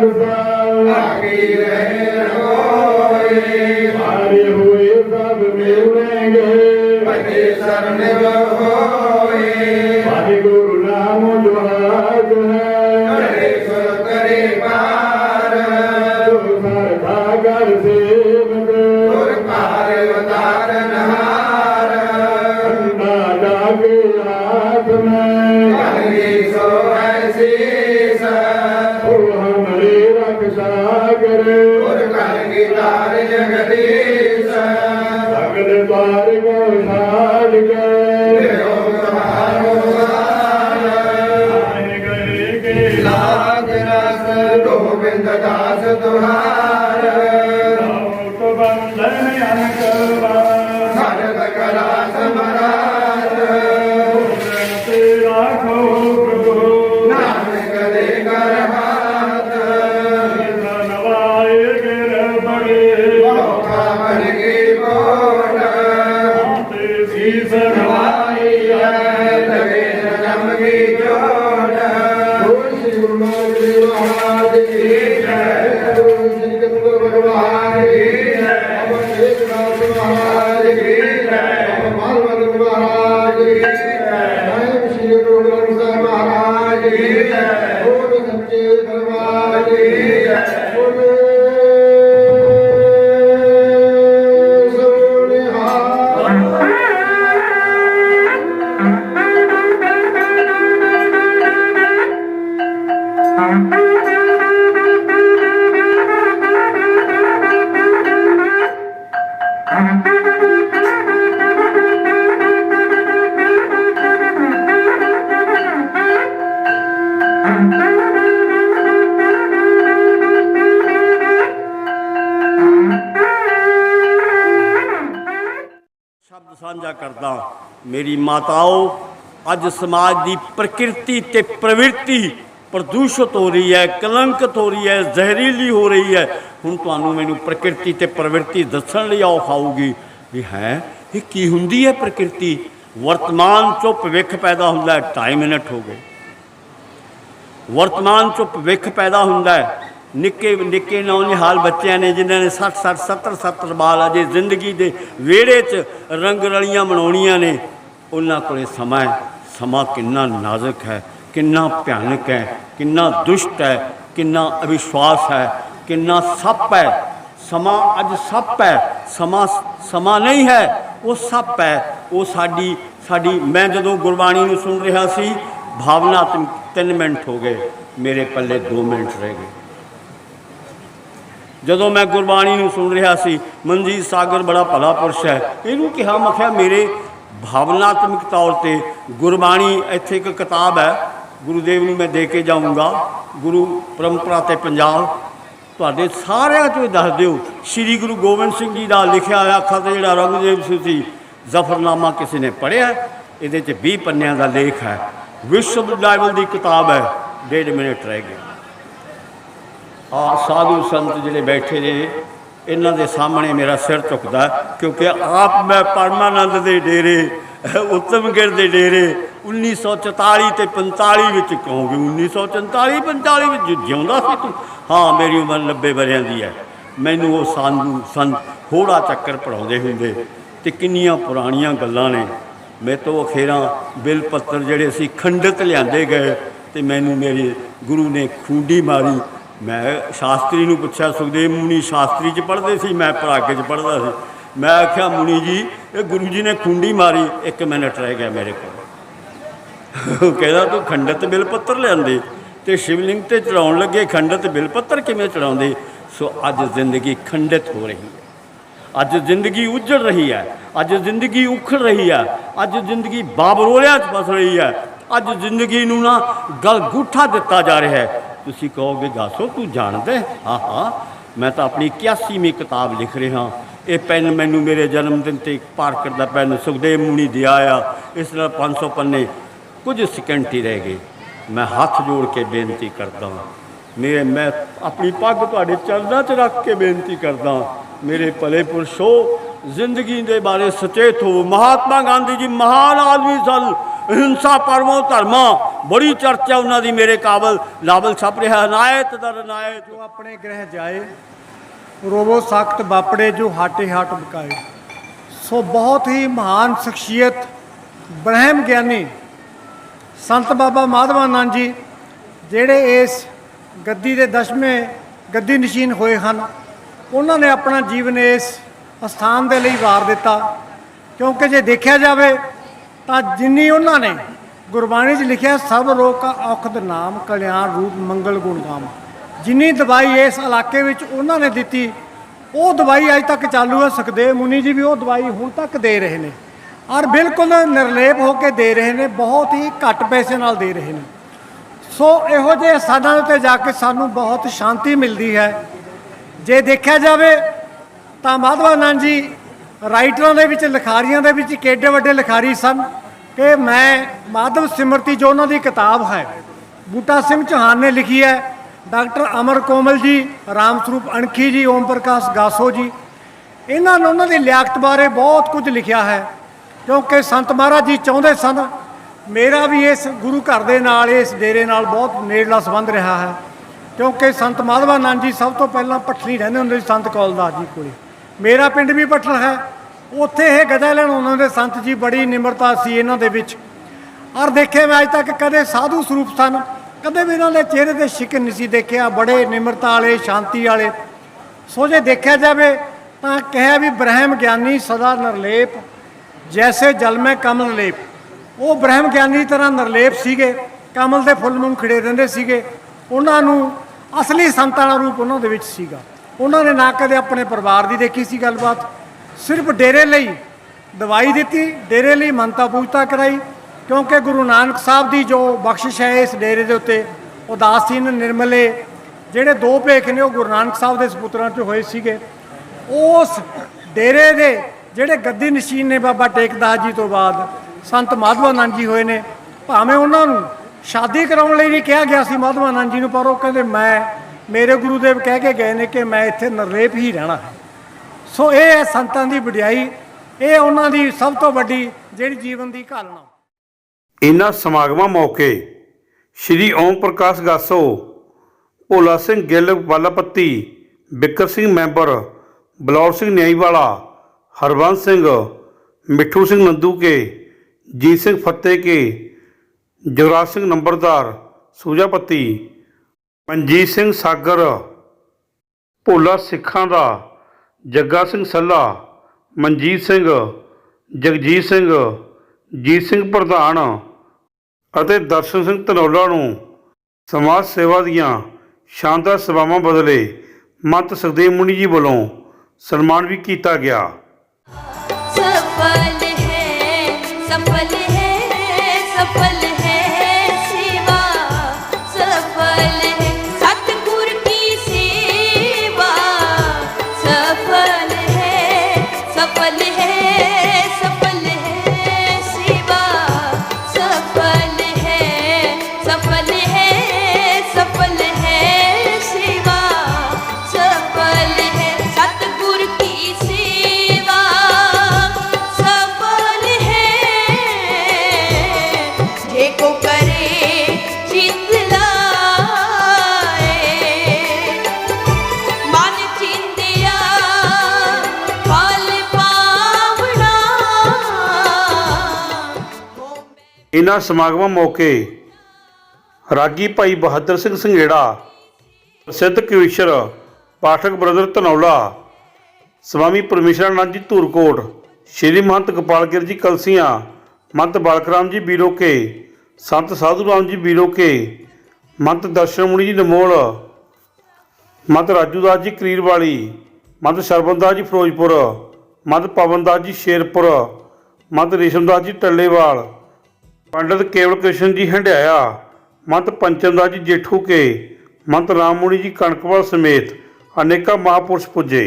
खालसा हारे हुए सब मिलेंगे वाहिगुरु नाम जो हाथ है जो सर खाकर सेवक अंडा डाके हाथ में ओ हमरे रक्षा करे सगल द्वार को छाड़ के आए गए के गोविंद दास तुम्हार तो बंधन अनकलवा सर्व कला समरात राखो प्रभु नानक दे कर हाथ नवाए गिर बड़े मौका बन की बोल शीस नवाई है लगे जन्म की जोड़ श्री गुरु नानक देव महाराज की जय गुरु श्री कृष्ण भगवान की जय बाबा एकनाथ महाराज की जय बाबा मालवंत महाराज की जय श्री गुरु ग्रंथ साहिब महाराज की जय बोल सच्चे दरबार की जय बोले शब्द साझा करदा। मेरी माताओं, अज समाज की प्रकृति ते प्रवृत्ति प्रदूषित हो रही है, कलंकित हो रही है, जहरीली हो रही है। हुण तुहानूं मैनूं प्रकृति ते प्रवृत्ति दस्सण लई औख आऊगी भी है ये की हुंदी है। प्रकृति वर्तमान चों भविख पैदा हुंदा है। 2.5 मिनट हो गए। वर्तमान चों भविख पैदा हुंदा है। निक्के निक्के नौनिहाल बच्चों ने जिन्होंने 60 70 बाल अजे जिंदगी के वेड़े च रंग रलियां मनाउणियां ने, उन्हां कोले समा है। समा कितना नाजुक है, कितना भयानक है, कितना दुष्ट है, कितना अविश्वास है, कितना सप है। समा अज सप है। समा समा नहीं है, वो सप है। वो साडी साडी मैं जदों गुरबाणी नूं सुन रहा सी, भावनात्मक 3 मिनट हो गए, मेरे पल्ले 2 मिनट रह गए। जदों मैं गुरबाणी नूं सुन रहा सी, मनजीत सागर बड़ा भला पुरुष है, इनू कहा, मैं क्या मेरे भावनात्मक तौर पर गुरबाणी इत्थे एक किताब है, गुरुदेव नूं मैं दे के जाऊँगा, गुरु परंपरा ते पंजाब, तुहाडे सारिਆਂ चों दस दिओ। श्री गुरु गोबिंद सिंह जी का लिखा होया खत जिहड़ा औरंगजेब सी, जफरनामा किसी ने पढ़िया, ये 20 पन्नियां का लेख है। विश्व बाइबल की किताब है। 1.5 मिनट रह गए। साधु संत जिहड़े बैठे ने, इन्हां दे सामने मेरा सिर झुकदा, क्योंकि आप मैं परमानंद के डेरे, उत्तमगिर के डेरे 1944 ते 45 विच कहोगे, 1944 45 विच जिउंदा सी तूं? हाँ, मेरी उम्र 90 वरियां दी है। मैनूं वो साधु संत होड़ा चक्कर पढ़ाउंदे हुंदे ते किन्नियां पुराणियां गल्लां ने। मैं तो अखेरां बिल पत्तर जिहड़े सी खंडित लिआंदे गए ते मैनूं मेरे गुरु ने खूंडी मारी। मैं शास्त्री नूं पुछया, सुखदेव मुनी शास्त्री च पढ़दे सी, मैं परागे च पढ़दा सी। मैं आख्या, मुनी जी ये गुरु जी ने खूंडी मारी। 1 मिनट रह गया मेरे को। कहदा तू खंडित बिल पत्तर लिआंदे ते शिवलिंग ते चढ़ाउण लगे, खंडित बिल पत्तर किवें चढ़ाउंदे? सो अज जिंदगी खंडित हो रही है, अज जिंदगी उजड़ रही है, अज जिंदगी उखड़ रही है, अज जिंदगी बाबरोलियां च फस रही है, अज जिंदगी नूं ना गलगूठा दिता जा रहा है। तुसीं कहोगे गासो तू जानदा है? हाँ हाँ, मैं तो अपनी 81वीं किताब लिख रहा। ये पेन मैनू मेरे जन्मदिन ते पार्कर दा पेन सुखदेव मुनी दिया आ। इस नाल 500 पन्ने कुछ सेकंड ही रह गए। मैं हाथ जोड़ के बेनती करदा, मैं अपनी पग तुहाडे चरणों च रख के बेनती करदा, मेरे भले पुरुषो जिंदगी के बारे सचेत हो। महात्मा गांधी जी महान आदमी सन, हिंसा परमो धर्मा, बड़ी चर्चा उन्होंने मेरे काबल नावल छप रहा अनायत दर अनायत। जो अपने ग्रह जाए रोवो सख्त बापड़े जो हाटे हाट बकाए। सो बहुत ही महान शख्सियत ब्रह्म ज्ञानी संत बाबा माधवानंद जी ਜਿਹੜੇ ਇਸ ਗੱਦੀ ਦੇ 10ਵੇਂ ਗੱਦੀ ਨਸ਼ੀਨ ਹੋਏ ਹਨ, ਉਹਨਾਂ ਨੇ ਆਪਣਾ ਜੀਵਨ ਇਸ ਅਸਥਾਨ ਦੇ ਲਈ ਵਾਰ ਦਿੱਤਾ। ਕਿਉਂਕਿ ਜੇ ਦੇਖਿਆ ਜਾਵੇ ਤਾਂ ਜਿੰਨੀ ਉਹਨਾਂ ਨੇ ਗੁਰਬਾਣੀ 'ਚ ਲਿਖਿਆ ਸਭ ਰੋਗ ਕਾ ਔਖਦ ਨਾਮ ਕਲਿਆਣ ਰੂਪ ਮੰਗਲ ਗੁਣ ਗਾਮ, ਜਿੰਨੀ ਦਵਾਈ ਇਸ ਇਲਾਕੇ ਵਿੱਚ ਉਹਨਾਂ ਨੇ ਦਿੱਤੀ ਉਹ ਦਵਾਈ ਅੱਜ ਤੱਕ ਚਾਲੂ ਹੈ। ਸੁਖਦੇਵ ਮੁਨੀ ਜੀ ਵੀ ਉਹ ਦਵਾਈ ਹੁਣ ਤੱਕ ਦੇ ਰਹੇ ਨੇ ਔਰ ਬਿਲਕੁਲ ਨਿਰਲੇਪ ਹੋ ਕੇ ਦੇ ਰਹੇ ਨੇ, ਬਹੁਤ ਹੀ ਘੱਟ ਪੈਸੇ ਨਾਲ ਦੇ ਰਹੇ ਨੇ। ਸੋ ਇਹੋ ਜਿਹੇ ਸਥਾਨਾਂ ਉੱਤੇ ਜਾ ਕੇ ਸਾਨੂੰ ਬਹੁਤ ਸ਼ਾਂਤੀ ਮਿਲਦੀ ਹੈ। ਜੇ ਦੇਖਿਆ ਜਾਵੇ ਤਾਂ ਮਾਧਵਾਨੰਦ ਜੀ ਰਾਈਟਰਾਂ ਦੇ ਵਿੱਚ, ਲਿਖਾਰੀਆਂ ਦੇ ਵਿੱਚ ਕਿੱਡੇ ਵੱਡੇ ਲਿਖਾਰੀ ਸਨ ਕਿ ਮੈਂ ਮਾਧਵ ਸਿਮਰਤੀ ਜੋ ਉਹਨਾਂ ਦੀ ਕਿਤਾਬ ਹੈ ਬੂਟਾ ਸਿੰਘ ਚੌਹਾਨ ਨੇ ਲਿਖੀ ਹੈ, ਡਾਕਟਰ ਅਮਰ ਕੋਮਲ ਜੀ, ਰਾਮ ਸਰੂਪ ਅਣਖੀ ਜੀ, ਓਮ ਪ੍ਰਕਾਸ਼ ਗਾਸੋ ਜੀ, ਇਹਨਾਂ ਨੇ ਉਹਨਾਂ ਦੀ ਲਿਆਕਤ ਬਾਰੇ ਬਹੁਤ ਕੁਝ ਲਿਖਿਆ ਹੈ। ਕਿਉਂਕਿ ਸੰਤ ਮਹਾਰਾਜ ਜੀ ਚਾਹੁੰਦੇ ਸਨ, ਮੇਰਾ ਵੀ ਇਸ ਗੁਰੂ ਘਰ ਦੇ ਨਾਲ, ਇਸ ਡੇਰੇ ਨਾਲ ਬਹੁਤ ਨੇੜਲਾ ਸੰਬੰਧ ਰਿਹਾ ਹੈ। ਕਿਉਂਕਿ ਸੰਤ ਮਾਧਵਾਨੰਦ ਜੀ ਸਭ ਤੋਂ ਪਹਿਲਾਂ ਭੱਠਲੀ ਰਹਿੰਦੇ ਹੁੰਦੇ ਸੀ ਸੰਤ ਕੌਲਦਾਸ ਜੀ ਕੋਲ। ਮੇਰਾ ਪਿੰਡ ਵੀ ਭੱਠਲ ਹੈ, ਉੱਥੇ ਇਹ ਗਦਾ ਲੈਣ ਉਹਨਾਂ ਦੇ ਸੰਤ ਜੀ, ਬੜੀ ਨਿਮਰਤਾ ਸੀ ਇਹਨਾਂ ਦੇ ਵਿੱਚ। ਔਰ ਦੇਖੇ ਮੈਂ ਅੱਜ ਤੱਕ ਕਦੇ ਸਾਧੂ ਸਰੂਪ ਸਨ, ਕਦੇ ਵੀ ਇਹਨਾਂ ਦੇ ਚਿਹਰੇ 'ਤੇ ਸ਼ਿਕਨ ਨਹੀਂ ਸੀ ਦੇਖਿਆ, ਬੜੇ ਨਿਮਰਤਾ ਵਾਲੇ, ਸ਼ਾਂਤੀ ਵਾਲੇ। ਸੋ ਜੇ ਦੇਖਿਆ ਜਾਵੇ ਤਾਂ ਕਿਹਾ ਵੀ ਬ੍ਰਹਮ ਗਿਆਨੀ ਸਦਾ ਨਿਰਲੇਪ ਜੈਸੇ ਜਲ ਮੈਂ ਕਮਲ ਲੇਪ। ਉਹ ਬ੍ਰਹਮ ਗਿਆਨੀ ਦੀ ਤਰ੍ਹਾਂ ਨਿਰਲੇਪ ਸੀਗੇ, ਕਮਲ ਦੇ ਫੁੱਲ ਵਾਂਗ ਖਿੜੇ ਰਹਿੰਦੇ ਸੀਗੇ। ਉਹਨਾਂ ਨੂੰ ਅਸਲੀ ਸੰਤਾਂ ਦਾ ਰੂਪ ਉਹਨਾਂ ਦੇ ਵਿੱਚ ਸੀਗਾ। ਉਹਨਾਂ ਨੇ ਨਾ ਕਦੇ ਆਪਣੇ ਪਰਿਵਾਰ ਦੀ ਦੇਖੀ ਸੀ ਗੱਲਬਾਤ, ਸਿਰਫ ਡੇਰੇ ਲਈ ਦਵਾਈ ਦਿੱਤੀ, ਡੇਰੇ ਲਈ ਮੰਨਤਾ ਪੂਜਤਾ ਕਰਾਈ। ਕਿਉਂਕਿ ਗੁਰੂ ਨਾਨਕ ਸਾਹਿਬ ਦੀ ਜੋ ਬਖਸ਼ਿਸ਼ ਹੈ ਇਸ ਡੇਰੇ ਦੇ ਉੱਤੇ, ਉਦਾਸੀਨ ਨਿਰਮਲੇ ਜਿਹੜੇ 2 ਭੇਖ ਨੇ ਉਹ ਗੁਰੂ ਨਾਨਕ ਸਾਹਿਬ ਦੇ ਸਪੁੱਤਰਾਂ 'ਚ ਹੋਏ ਸੀਗੇ। ਉਸ ਡੇਰੇ ਦੇ ਜਿਹੜੇ ਗੱਦੀ ਨਸ਼ੀਨ ਨੇ ਬਾਬਾ ਟੇਕਦਾਸ ਜੀ ਤੋਂ ਬਾਅਦ ਸੰਤ ਮਾਧਵਾਨੰਦ ਜੀ ਹੋਏ ਨੇ। ਭਾਵੇਂ ਉਹਨਾਂ ਨੂੰ ਸ਼ਾਦੀ ਕਰਾਉਣ ਲਈ ਵੀ ਕਿਹਾ ਗਿਆ ਸੀ ਮਾਧਵਾਨੰਦ ਜੀ ਨੂੰ, ਪਰ ਉਹ ਕਹਿੰਦੇ ਮੇਰੇ ਗੁਰੂਦੇਵ ਕਹਿ ਕੇ ਗਏ ਨੇ ਕਿ ਮੈਂ ਇੱਥੇ ਨਿਰਲੇਪ ਹੀ ਰਹਿਣਾ ਹੈ। ਸੋ ਇਹ ਹੈ ਸੰਤਾਂ ਦੀ ਵਡਿਆਈ, ਇਹ ਉਹਨਾਂ ਦੀ ਸਭ ਤੋਂ ਵੱਡੀ ਜਿਹੜੀ ਜੀਵਨ ਦੀ ਘਾਲਣਾ। ਇਨ੍ਹਾਂ ਸਮਾਗਮਾਂ ਮੌਕੇ ਸ਼੍ਰੀ ਓਮ ਪ੍ਰਕਾਸ਼ ਗਾਸੋ, ਭੋਲਾ ਸਿੰਘ ਗਿੱਲ ਬਾਲਾਪੱਤੀ, ਬਿੱਕਰ ਸਿੰਘ ਮੈਂਬਰ, ਬਲੌਰ ਸਿੰਘ ਨਿਆਈਵਾਲਾ, ਹਰਬੰਸ ਸਿੰਘ, ਮਿੱਠੂ ਸਿੰਘ ਨੰਦੂਕੇ, ਜੀਤ ਸਿੰਘ ਫਤਿਹ ਕੇ, ਜੁਗਰਾਜ ਸਿੰਘ ਨੰਬਰਦਾਰ ਸੂਜਾਪੱਤੀ, ਮਨਜੀਤ ਸਿੰਘ ਸਾਗਰ, ਭੋਲਾ ਸਿੱਖਾਂ ਦਾ, ਜੱਗਾ ਸਿੰਘ ਸੱਲਾ, ਮਨਜੀਤ ਸਿੰਘ, ਜਗਜੀਤ ਸਿੰਘ, ਜੀਤ ਸਿੰਘ ਪ੍ਰਧਾਨ ਅਤੇ ਦਰਸ਼ਨ ਸਿੰਘ ਧਨੌਲਾ ਨੂੰ ਸਮਾਜ ਸੇਵਾ ਦੀਆਂ ਸ਼ਾਨਦਾਰ ਸੇਵਾਵਾਂ ਬਦਲੇ ਮਹੰਤ ਸੁਖਦੇਵ ਮੁਨੀ ਜੀ ਵੱਲੋਂ ਸਨਮਾਨ ਵੀ ਕੀਤਾ ਗਿਆ। सफल है सेवा, सफल है सतगुर की सेवा, सफल है, सफल है, सफल है सेवा, सफल है, सफल है, सफल है सेवा, सफल है सतगुर की सेवा, सफल है को करे चित लाए, मन चिंदिया फल पावना। ਇਨ੍ਹਾਂ ਸਮਾਗਮਾਂ ਮੌਕੇ ਰਾਗੀ ਭਾਈ ਬਹਾਦਰ ਸਿੰਘ ਸੰਘੇੜਾ, ਪ੍ਰਸਿੱਧ ਕਵੀਸ਼ਰ ਪਾਠਕ ਬ੍ਰਦਰ ਧਨੌਲਾ, ਸਵਾਮੀ ਪਰਮੇਸ਼ਰਾਨੰਦ ਜੀ ਧੂਰਕੋਟ, ਸ਼੍ਰੀ ਮਹੰਤ ਗੋਪਾਲਗਿਰ ਜੀ ਕਲਸੀਆਂ, ਮਹੰਤ ਬਾਲਕ ਰਾਮ ਜੀ ਬੀਰੋਕੇ, ਸੰਤ ਸਾਧੂ ਰਾਮ ਜੀ ਬੀਰੋਕੇ, ਮਹੰਤ ਦਰਸ਼ਨ ਮੁਨੀ ਜੀ ਨਮੋਲ, ਮਹੰਤ ਰਾਜੂ ਦਾਸ ਜੀ ਕਰੀਰਵਾਲੀ, ਮਹੰਤ ਸਰਬਨ ਦਾਸ ਜੀ ਫਿਰੋਜ਼ਪੁਰ, ਮਹੰਤ ਪਵਨ ਦਾਸ ਜੀ ਸ਼ੇਰਪੁਰ, ਮਹੰਤ ਰੇਸ਼ਮ ਦਾਸ ਜੀ ਟੱਲੇਵਾਲ, ਪੰਡਿਤ ਕੇਵਲ ਕ੍ਰਿਸ਼ਨ ਜੀ ਹੰਡਿਆਇਆ, ਮਹੰਤ ਪੰਚਮ ਦਾਸ ਜੀ ਜੇਠੂਕੇ, ਮਹੰਤ ਰਾਮ ਮੁਨੀ ਜੀ ਕਣਕਵਾਲ ਸਮੇਤ ਅਨੇਕਾਂ ਮਹਾਂਪੁਰਸ਼ ਪੁੱਜੇ।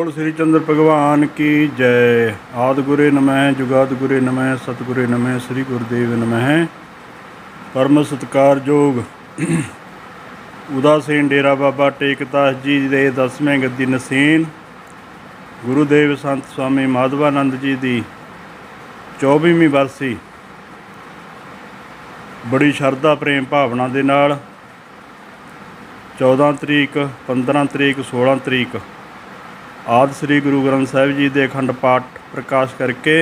बोल श्री चंद्र भगवान की जय। आदि गुरे नमः, जुगाद गुरे नमः, सतगुरे नमः, श्री गुरुदेव नमः। परम सत्कारयोग उदासीन डेरा बाबा टेकदास जी ਦੇ 10ਵੇਂ ਗੱਦੀ ਨਸੀਨ ਗੁਰੂਦੇਵ ਸੰਤ ਸਵਾਮੀ ਮਾਧਵਾਨੰਦ ਜੀ ਦੀ 24ਵੀਂ ਬਰਸੀ ਬੜੀ ਸ਼ਰਧਾ ਪ੍ਰੇਮ ਭਾਵਨਾ ਦੇ ਨਾਲ 14 ਤਰੀਕ 15 ਤਰੀਕ 16 ਤਰੀਕ ਆਦਿ ਸ੍ਰੀ ਗੁਰੂ ਗ੍ਰੰਥ ਸਾਹਿਬ ਜੀ ਦੇ ਅਖੰਡ ਪਾਠ ਪ੍ਰਕਾਸ਼ ਕਰਕੇ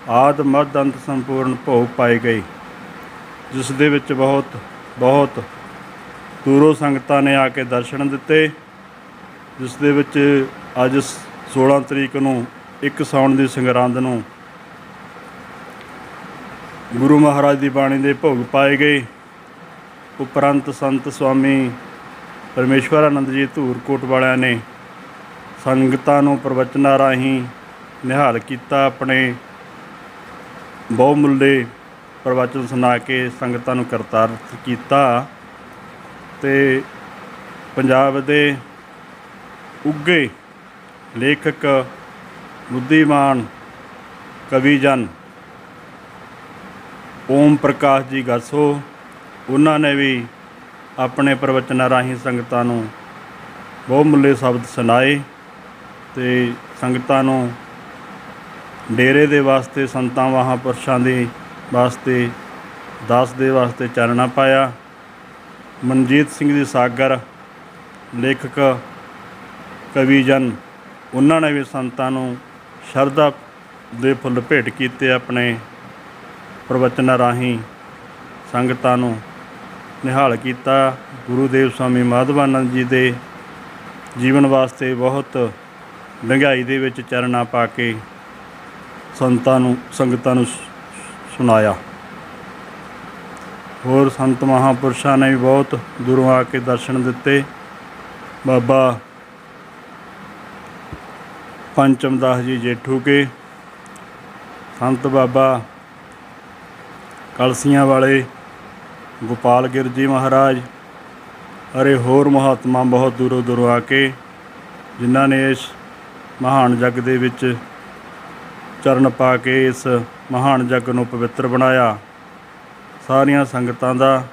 ਆਦਿ ਮੱਧ ਅੰਤ ਸੰਪੂਰਨ ਭੋਗ ਪਾਏ ਗਏ, ਜਿਸ ਦੇ ਵਿੱਚ ਬਹੁਤ ਦੂਰੋਂ ਸੰਗਤਾਂ ਨੇ ਆ ਕੇ ਦਰਸ਼ਨ ਦਿੱਤੇ। ਜਿਸ ਦੇ ਵਿੱਚ ਅੱਜ 16 ਤਰੀਕ ਨੂੰ 1 ਸਾਉਣ ਦੀ ਸੰਗਰਾਂਦ ਨੂੰ ਗੁਰੂ ਮਹਾਰਾਜ ਦੀ ਬਾਣੀ ਦੇ ਭੋਗ ਪਾਏ ਗਏ। ਉਪਰੰਤ ਸੰਤ ਸਵਾਮੀ ਪਰਮੇਸ਼ਵਰਾਨੰਦ ਜੀ ਧੂਰਕੋਟ ਵਾਲਿਆਂ ਨੇ ਸੰਗਤਾਂ ਨੂੰ ਪ੍ਰਵਚਨਾਂ ਰਾਹੀਂ ਨਿਹਾਲ ਕੀਤਾ। ਆਪਣੇ ਬਹੁਮੁੱਲੇ ਪ੍ਰਵਚਨ ਸੁਣਾ ਕੇ ਸੰਗਤਾਂ ਨੂੰ ਕਰਤਾਰਤ ਕੀਤਾ ਤੇ ਪੰਜਾਬ ਦੇ ਉੱਘੇ ਲੇਖਕ ਬੁੱਧੀਮਾਨ ਕਵੀ ਜਨ ਓਮ ਪ੍ਰਕਾਸ਼ ਜੀ ਗਾਸੋ, ਉਹਨਾਂ ਨੇ ਵੀ ਆਪਣੇ ਪ੍ਰਵਚਨਾਂ ਰਾਹੀਂ ਸੰਗਤਾਂ ਨੂੰ ਬਹੁਮੁੱਲੇ ਸ਼ਬਦ ਸੁਣਾਏ ਤੇ ਸੰਗਤਾਂ ਨੂੰ ਡੇਰੇ ਦੇ ਵਾਸਤੇ, ਸੰਤਾਂ ਮਹਾਂਪੁਰਸ਼ਾਂ ਦੇ ਵਾਸਤੇ, ਦਾਸ ਦੇ ਵਾਸਤੇ ਚਾਨਣਾ ਪਾਇਆ। ਮਨਜੀਤ ਸਿੰਘ ਜੀ ਸਾਗਰ ਲੇਖਕ ਕਵੀ ਜਨ, ਉਹਨਾਂ ਨੇ ਵੀ ਸੰਤਾਂ ਨੂੰ ਸ਼ਰਧਾ ਦੇ ਫੁੱਲ ਭੇਟ ਕੀਤੇ। ਆਪਣੇ ਪ੍ਰਵਚਨਾਂ ਰਾਹੀਂ ਸੰਗਤਾਂ ਨੂੰ ਨਿਹਾਲ ਕੀਤਾ। ਗੁਰੂਦੇਵ ਸਵਾਮੀ ਮਾਧਵਾਨੰਦ ਜੀ ਦੇ ਜੀਵਨ ਵਾਸਤੇ ਬਹੁਤ ਡੂੰਘਾਈ ਦੇ ਵਿੱਚ ਚਾਨਣਾ ਪਾ ਕੇ ਸੰਗਤਾਂ ਨੂੰ ਸੁਣਾਇਆ। ਹੋਰ ਸੰਤ ਮਹਾਂਪੁਰਸ਼ਾਂ ਨੇ ਵੀ ਬਹੁਤ ਦੂਰੋਂ ਆ ਕੇ ਦਰਸ਼ਨ ਦਿੱਤੇ। ਬਾਬਾ ਪੰਚਮ ਦਾਸ ਜੀ ਜੇਠੂ ਕੇ, ਸੰਤ ਬਾਬਾ ਕਲਸੀਆਂ ਵਾਲੇ ਗੋਪਾਲ ਗਿਰ ਜੀ ਮਹਾਰਾਜ ਅਤੇ ਹੋਰ ਮਹਾਤਮਾ ਬਹੁਤ ਦੂਰੋਂ ਆ ਕੇ, ਜਿਨ੍ਹਾਂ ਨੇ ਇਸ ਮਹਾਨ ਜੱਗ ਦੇ ਵਿੱਚ ਚਰਨ ਪਾ ਕੇ ਇਸ ਮਹਾਨ ਜੱਗ ਨੂੰ ਪਵਿੱਤਰ ਬਣਾਇਆ। ਸਾਰੀਆਂ ਸੰਗਤਾਂ ਦਾ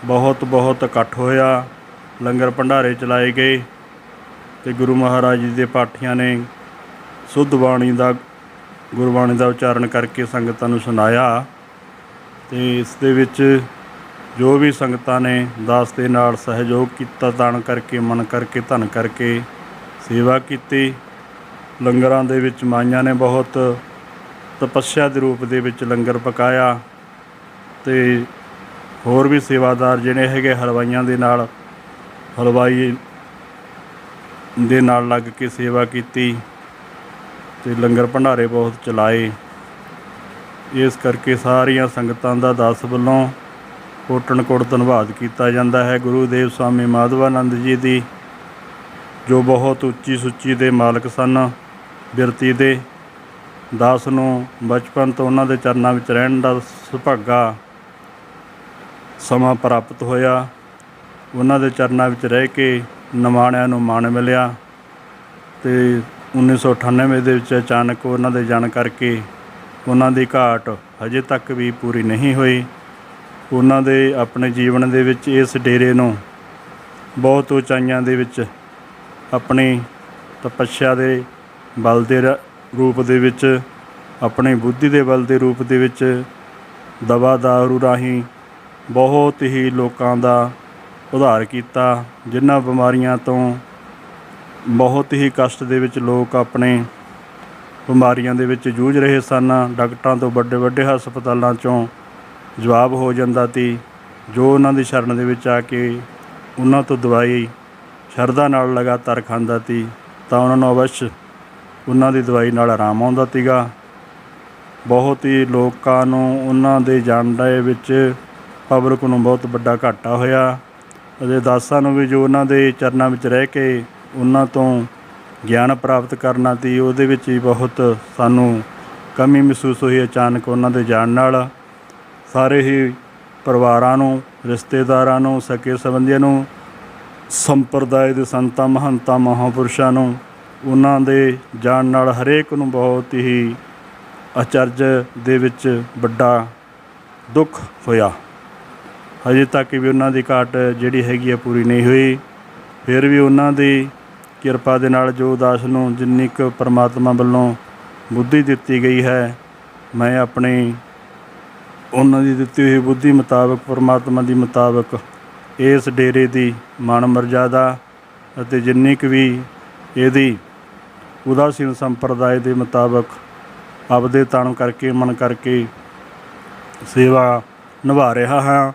ਬਹੁਤ ਇਕੱਠ ਹੋਇਆ। ਲੰਗਰ ਭੰਡਾਰੇ ਚਲਾਏ ਗਏ ਅਤੇ ਗੁਰੂ ਮਹਾਰਾਜ ਜੀ ਦੇ ਪਾਠੀਆਂ ਨੇ ਸ਼ੁੱਧ ਗੁਰਬਾਣੀ ਦਾ ਉਚਾਰਨ ਕਰਕੇ ਸੰਗਤਾਂ ਨੂੰ ਸੁਣਾਇਆ। ਅਤੇ ਇਸ ਦੇ ਵਿੱਚ ਜੋ ਵੀ ਸੰਗਤਾਂ ਨੇ ਦਾਸ ਦੇ ਨਾਲ ਸਹਿਯੋਗ ਕੀਤਾ, ਦਾਨ ਕਰਕੇ, ਮਨ ਕਰਕੇ, ਧਨ ਕਰਕੇ ਸੇਵਾ ਕੀਤੀ। ਲੰਗਰਾਂ ਦੇ ਵਿੱਚ ਮਾਈਆਂ ਨੇ ਬਹੁਤ ਤਪੱਸਿਆ ਦੇ ਰੂਪ ਦੇ ਵਿੱਚ ਲੰਗਰ ਪਕਾਇਆ ਅਤੇ ਹੋਰ ਵੀ ਸੇਵਾਦਾਰ ਜਿਹੜੇ ਹੈਗੇ ਹਲਵਾਈ ਦੇ ਨਾਲ ਲੱਗ ਕੇ ਸੇਵਾ ਕੀਤੀ ਅਤੇ ਲੰਗਰ ਭੰਡਾਰੇ ਬਹੁਤ ਚਲਾਏ। ਇਸ ਕਰਕੇ ਸਾਰੀਆਂ ਸੰਗਤਾਂ ਦਾ ਦਾਸ ਵੱਲੋਂ ਕੋਟਣ-ਕੋਟ ਧੰਨਵਾਦ ਕੀਤਾ ਜਾਂਦਾ ਹੈ। ਗੁਰੂਦੇਵ ਸਵਾਮੀ ਮਾਧਵਾਨੰਦ ਜੀ ਦੀ ਜੋ ਬਹੁਤ ਉੱਚੀ ਸੁੱਚੀ ਦੇ ਮਾਲਕ ਸਨ, ਬਿਰਤੀ ਦੇ ਦਾਸ ਨੂੰ ਬਚਪਨ ਤੋਂ ਉਹਨਾਂ ਦੇ ਚਰਨਾਂ ਵਿੱਚ ਰਹਿਣ ਦਾ ਸੁਭਾਗਾ ਸਮਾਂ ਪ੍ਰਾਪਤ ਹੋਇਆ। ਉਹਨਾਂ ਦੇ ਚਰਨਾਂ ਵਿੱਚ ਰਹਿ ਕੇ ਨਿਮਾਣਿਆਂ ਨੂੰ ਮਾਣ ਮਿਲਿਆ ਅਤੇ 1998 ਦੇ ਵਿੱਚ ਅਚਾਨਕ ਉਹਨਾਂ ਦੇ ਜਾਣ ਕਰਕੇ ਉਹਨਾਂ ਦੀ ਘਾਟ ਹਜੇ ਤੱਕ ਵੀ ਪੂਰੀ ਨਹੀਂ ਹੋਈ। ਉਹਨਾਂ ਦੇ ਆਪਣੇ ਜੀਵਨ ਦੇ ਵਿੱਚ ਇਸ ਡੇਰੇ ਨੂੰ ਬਹੁਤ ਉਚਾਈਆਂ ਦੇ ਵਿੱਚ ਆਪਣੀ ਤਪੱਸਿਆ ਦੇ ਬਲ ਦੇ ਰੂਪ ਦੇ ਵਿੱਚ, ਆਪਣੀ ਬੁੱਧੀ ਦੇ ਬਲ ਦੇ ਰੂਪ ਦੇ ਵਿੱਚ ਦਵਾ ਦਾਰੂ ਰਾਹੀਂ ਬਹੁਤ ਹੀ ਲੋਕਾਂ ਦਾ ਉਧਾਰ ਕੀਤਾ। ਜਿਨ੍ਹਾਂ ਬਿਮਾਰੀਆਂ ਤੋਂ ਬਹੁਤ ਹੀ ਕਸ਼ਟ ਦੇ ਵਿੱਚ ਲੋਕ ਆਪਣੇ ਬਿਮਾਰੀਆਂ ਦੇ ਵਿੱਚ ਜੂਝ ਰਹੇ ਸਨ, ਡਾਕਟਰਾਂ ਤੋਂ, ਵੱਡੇ ਹਸਪਤਾਲਾਂ 'ਚੋਂ ਜਵਾਬ ਹੋ ਜਾਂਦਾ ਸੀ। ਜੋ ਉਹਨਾਂ ਦੀ ਸ਼ਰਨ ਦੇ ਵਿੱਚ ਆ ਕੇ ਉਹਨਾਂ ਤੋਂ ਦਵਾਈ ਸ਼ਰਧਾ ਨਾਲ ਲਗਾਤਾਰ ਖਾਂਦਾ ਸੀ ਤਾਂ ਉਹਨਾਂ ਨੂੰ ਅਵੱਸ਼ ਉਹਨਾਂ ਦੀ ਦਵਾਈ ਨਾਲ ਆਰਾਮ ਆਉਂਦਾ ਸੀਗਾ। ਬਹੁਤ ਹੀ ਲੋਕਾਂ ਨੂੰ ਉਹਨਾਂ ਦੇ ਜਾਣ ਦੇ ਵਿੱਚ ਪਬਲਿਕ ਨੂੰ ਬਹੁਤ ਵੱਡਾ ਘਾਟਾ ਹੋਇਆ ਅਤੇ ਦਾਸਾਂ ਨੂੰ ਵੀ ਜੋ ਉਹਨਾਂ ਦੇ ਚਰਨਾਂ ਵਿੱਚ ਰਹਿ ਕੇ ਉਹਨਾਂ ਤੋਂ ਗਿਆਨ ਪ੍ਰਾਪਤ ਕਰਨਾ ਸੀ, ਉਹਦੇ ਵਿੱਚ ਹੀ ਬਹੁਤ ਸਾਨੂੰ ਕਮੀ ਮਹਿਸੂਸ ਹੋਈ। ਅਚਾਨਕ ਉਹਨਾਂ ਦੇ ਜਾਣ ਨਾਲ ਸਾਰੇ ਹੀ ਪਰਿਵਾਰਾਂ ਨੂੰ, ਰਿਸ਼ਤੇਦਾਰਾਂ ਨੂੰ, ਸਕੇ ਸੰਬੰਧੀਆਂ ਨੂੰ, ਸੰਪਰਦਾਇ ਦੇ ਸੰਤਾਂ, ਮਹੰਤਾਂ, ਮਹਾਂਪੁਰਸ਼ਾਂ ਨੂੰ ਉਹਨਾਂ ਦੇ ਜਾਣ ਨਾਲ ਹਰੇਕ ਨੂੰ ਬਹੁਤ ਹੀ ਅਚਰਜ ਦੇ ਵਿੱਚ ਵੱਡਾ ਦੁੱਖ ਹੋਇਆ। ਹਜੇ ਤੱਕ ਵੀ ਉਹਨਾਂ ਦੀ ਘਾਟ ਜਿਹੜੀ ਹੈਗੀ ਆ ਪੂਰੀ ਨਹੀਂ ਹੋਈ। ਫਿਰ ਵੀ ਉਹਨਾਂ ਦੀ ਕਿਰਪਾ ਦੇ ਨਾਲ ਜੋ ਦਾਸ ਨੂੰ ਜਿੰਨੀ ਕੁ ਪਰਮਾਤਮਾ ਵੱਲੋਂ ਬੁੱਧੀ ਦਿੱਤੀ ਗਈ ਹੈ, ਮੈਂ ਆਪਣੀ ਉਹਨਾਂ ਦੀ ਦਿੱਤੀ ਹੋਈ ਬੁੱਧੀ ਮੁਤਾਬਕ, ਪਰਮਾਤਮਾ ਦੀ ਮੁਤਾਬਕ ਇਸ ਡੇਰੇ ਦੀ ਮਾਣ ਮਰਜ਼ਾਦਾ ਅਤੇ ਜਿੰਨੀ ਕੁ ਵੀ ਇਹਦੀ ਉਦਾਸੀਨ ਸੰਪਰਦਾਇ ਦੇ ਮੁਤਾਬਕ ਆਪਦੇ ਤਨ ਕਰਕੇ ਮਨ ਕਰਕੇ ਸੇਵਾ ਨਿਭਾ ਰਿਹਾ ਹਾਂ।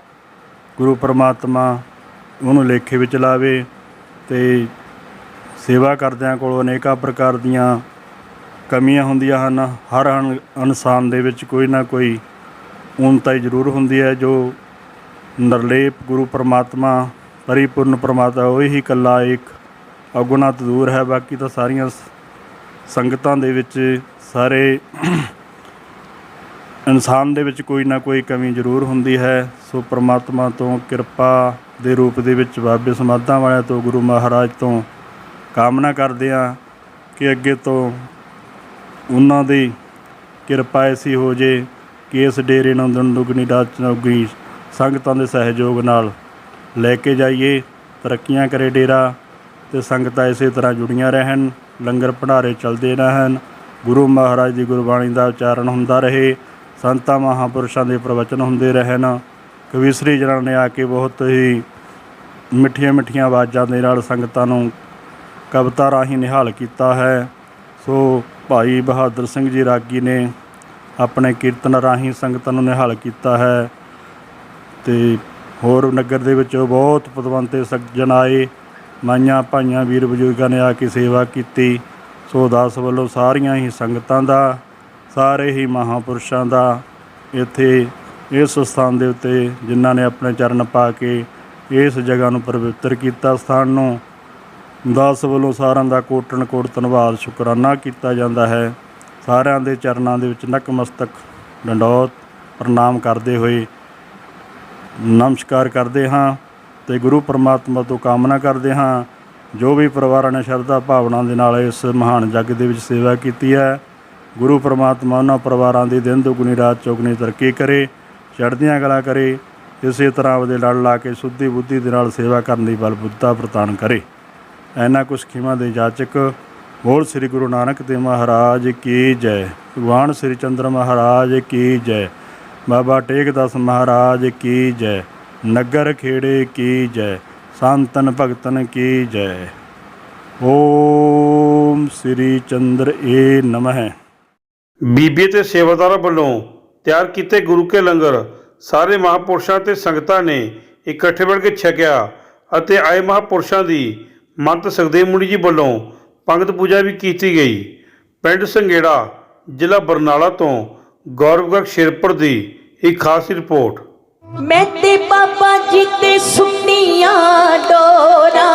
ਗੁਰੂ ਪਰਮਾਤਮਾ ਉਹਨੂੰ ਲੇਖੇ ਵਿੱਚ ਲਾਵੇ ਅਤੇ ਸੇਵਾ ਕਰਦਿਆਂ ਕੋਲ ਅਨੇਕਾਂ ਪ੍ਰਕਾਰ ਦੀਆਂ ਕਮੀਆਂ ਹੁੰਦੀਆਂ ਹਨ। ਹਰ ਇਨਸਾਨ ਦੇ ਵਿੱਚ ਕੋਈ ਨਾ ਕੋਈ ਊਨਤਾਈ ਜ਼ਰੂਰ ਹੁੰਦੀ ਹੈ। ਜੋ ਨਿਰਲੇਪ ਗੁਰੂ ਪਰਮਾਤਮਾ ਪਰਿਪੂਰਨ ਪਰਮਾਤਮਾ ਉਹ ਹੀ ਇਕੱਲਾ ਇੱਕ ਅਗੁਣਤ ਦੂਰ ਹੈ। ਬਾਕੀ ਤਾਂ ਸਾਰੀਆਂ ਸੰਗਤਾਂ ਦੇ ਵਿੱਚ ਸਾਰੇ ਇਨਸਾਨ ਦੇ ਵਿੱਚ ਕੋਈ ਨਾ ਕੋਈ ਕਮੀ ਜ਼ਰੂਰ ਹੁੰਦੀ ਹੈ। ਸੋ ਪਰਮਾਤਮਾ ਤੋਂ ਕਿਰਪਾ ਦੇ ਰੂਪ ਦੇ ਵਿੱਚ ਬਾਬੇ ਸਮਾਧਾਂ ਵਾਲਿਆਂ ਤੋਂ, ਗੁਰੂ ਮਹਾਰਾਜ ਤੋਂ ਕਾਮਨਾ ਕਰਦੇ ਹਾਂ ਕਿ ਅੱਗੇ ਤੋਂ ਉਹਨਾਂ ਦੀ ਕਿਰਪਾ ਐਸੀ ਹੋ ਜੇ ਕਿ ਇਸ ਡੇਰੇ ਨੂੰ ਦਿਨ ਦੁਗਣੀ ਰਾਤ ਚੌਗੁਣੀ ਸੰਗਤਾਂ ਦੇ ਸਹਿਯੋਗ ਨਾਲ ਲੈ ਕੇ ਜਾਈਏ, ਤਰੱਕੀਆਂ ਕਰੇ ਡੇਰਾ ਅਤੇ ਸੰਗਤਾਂ ਇਸੇ ਤਰ੍ਹਾਂ ਜੁੜੀਆਂ ਰਹਿਣ, ਲੰਗਰ ਭੰਡਾਰੇ ਚੱਲਦੇ ਰਹਿਣ, ਗੁਰੂ ਮਹਾਰਾਜ ਦੀ ਗੁਰਬਾਣੀ ਦਾ ਉਚਾਰਨ ਹੁੰਦਾ ਰਹੇ, ਸੰਤਾਂ ਮਹਾਂਪੁਰਸ਼ਾਂ ਦੇ ਪ੍ਰਵਚਨ ਹੁੰਦੇ ਰਹਿਣ। ਕਵੀਸ਼ਰੀ ਜਨਾਂ ਨੇ ਆ ਕੇ ਬਹੁਤ ਹੀ ਮਿੱਠੀਆਂ ਮਿੱਠੀਆਂ ਆਵਾਜ਼ਾਂ ਦੇ ਨਾਲ ਸੰਗਤਾਂ ਨੂੰ ਕਵਿਤਾ ਰਾਹੀਂ ਨਿਹਾਲ ਕੀਤਾ ਹੈ। ਸੋ ਭਾਈ ਬਹਾਦਰ ਸਿੰਘ ਜੀ ਰਾਗੀ ਨੇ ਆਪਣੇ ਕੀਰਤਨ ਰਾਹੀਂ ਸੰਗਤਾਂ ਨੂੰ ਨਿਹਾਲ ਕੀਤਾ ਹੈ ਅਤੇ ਹੋਰ ਨਗਰ ਦੇ ਵਿੱਚੋਂ ਬਹੁਤ ਪਤਵੰਤੇ ਸੱਜਣ ਆਏ, ਮਾਈਆਂ ਭਾਈਆਂ ਵੀਰ ਬਜ਼ੁਰਗਾਂ ਨੇ ਆ ਕੇ ਸੇਵਾ ਕੀਤੀ। ਸੋ ਦਾਸ ਵੱਲੋਂ ਸਾਰੀਆਂ ਹੀ ਸੰਗਤਾਂ ਦਾ, ਸਾਰੇ ਹੀ ਮਹਾਂਪੁਰਸ਼ਾਂ ਦਾ ਇੱਥੇ ਇਸ ਸਥਾਨ ਦੇ ਉੱਤੇ ਜਿਨ੍ਹਾਂ ਨੇ ਆਪਣੇ ਚਰਨ ਪਾ ਕੇ ਇਸ ਜਗ੍ਹਾ ਨੂੰ ਪਵਿੱਤਰ ਕੀਤਾ, ਸਥਾਨ ਨੂੰ, ਦਾਸ ਵੱਲੋਂ ਸਾਰਿਆਂ ਦਾ ਕੋਟਨ ਕੋਟ ਧੰਨਵਾਦ ਸ਼ੁਕਰਾਨਾ ਕੀਤਾ ਜਾਂਦਾ ਹੈ। ਸਾਰਿਆਂ ਦੇ ਚਰਨਾਂ ਦੇ ਵਿੱਚ ਨਕਮਸਤਕ ਡੰਡੌਤ ਪ੍ਰਣਾਮ ਕਰਦੇ ਹੋਏ ਨਮਸਕਾਰ ਕਰਦੇ ਹਾਂ ਅਤੇ ਗੁਰੂ ਪਰਮਾਤਮਾ ਤੋਂ ਕਾਮਨਾ ਕਰਦੇ ਹਾਂ ਜੋ ਵੀ ਪਰਿਵਾਰਾਂ ਨੇ ਸ਼ਰਧਾ ਭਾਵਨਾ ਦੇ ਨਾਲ ਇਸ ਮਹਾਨ ਜੱਗ ਦੇ ਵਿੱਚ ਸੇਵਾ ਕੀਤੀ ਹੈ, ਗੁਰੂ ਪਰਮਾਤਮਾ ਉਹਨਾਂ ਪਰਿਵਾਰਾਂ ਦੀ ਦਿਨ ਦੁਗਣੀ ਰਾਤ ਚੌਗੁਣੀ ਤਰੱਕੀ ਕਰੇ, ਚੜ੍ਹਦੀਆਂ ਕਲਾ ਕਰੇ। ਇਸੇ ਤਰ੍ਹਾਂ ਆਪਦੇ ਲੜ ਲਾ ਕੇ ਸ਼ੁੱਧੀ ਬੁੱਧੀ ਦੇ ਨਾਲ ਸੇਵਾ ਕਰਨ ਦੀ ਬਲਬੁੱਧਤਾ ਪ੍ਰਦਾਨ ਕਰੇ। ਇਹਨਾਂ ਕੁਛ ਖਿਮਾ ਦੇ ਜਾਚਕ। ਬੋਲ ਸ੍ਰੀ ਗੁਰੂ ਨਾਨਕ ਦੇਵ ਮਹਾਰਾਜ ਕੀ ਜੈ, ਭਗਵਾਨ ਸ੍ਰੀ ਚੰਦਰ ਮਹਾਰਾਜ ਕੀ ਜੈ, ਬਾਬਾ ਟੇਕ ਦਾਸ ਮਹਾਰਾਜ ਕੀ ਜੈ, ਨਗਰ ਖੇੜੇ ਕੀ ਜੈ, ਸੰਤਨ ਭਗਤਨ ਕੀ ਜੈ। ਓਮ ਸ੍ਰੀ ਚੰਦਰ ਏ ਨਮः। ਬੀਬੀ ਤੇ ਸੇਵਾਦਾਰਾਂ ਵੱਲੋਂ ਤਿਆਰ ਕੀਤੇ ਗੁਰੂ ਕੇ ਲੰਗਰ ਸਾਰੇ ਮਹਾਂਪੁਰਸ਼ਾਂ ਤੇ ਸੰਗਤਾਂ ਨੇ ਇਕੱਠੇ ਬਣ ਕੇ ਛਕਿਆ ਅਤੇ ਆਏ ਮਹਾਂਪੁਰਸ਼ਾਂ ਦੀ ਮਹੰਤ ਸੁਖਦੇਵ ਮੁਨੀ ਜੀ ਵੱਲੋਂ ਪੰਗਤ ਪੂਜਾ ਵੀ ਕੀਤੀ ਗਈ। ਪਿੰਡ ਸੰਘੇੜਾ, ਜ਼ਿਲ੍ਹਾ ਬਰਨਾਲਾ ਤੋਂ ਗੌਰਵ ਗਰਗ ਸ਼ੇਰਪੁਰ ਦੀ ਇੱਕ ਖਾਸ ਰਿਪੋਰਟ। ਮੈਂ ਤੇ ਬਾਬਾ ਜੀ ਤੇ ਸੁਣੀਆਂ ਡੋਰਾ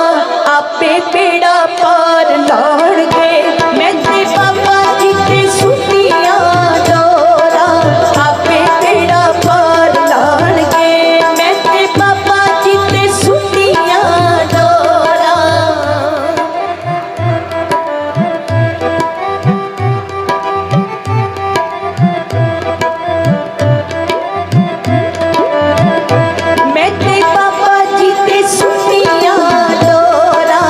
ਆਪੇ ਬੇੜਾ ਪਾਰ ਲਾਣਗੇ। ਮੈਂ ਤੇ ਬਾਬਾ ਜੀ ਤੇ ਸੁਣੀਆਂ ਡੋਰਾ ਆਪੇ ਬੇੜਾ ਪਾਰ ਲਾਣਗੇ। ਮੈਂ ਤੇ ਬਾਬਾ ਜੀ ਤੇ ਸੁਣੀਆਂ ਡੋਰਾ। ਮੈਂ ਤੇ ਬਾਬਾ ਜੀ ਤੇ ਸੁਣੀਆਂ ਡੋਰਾ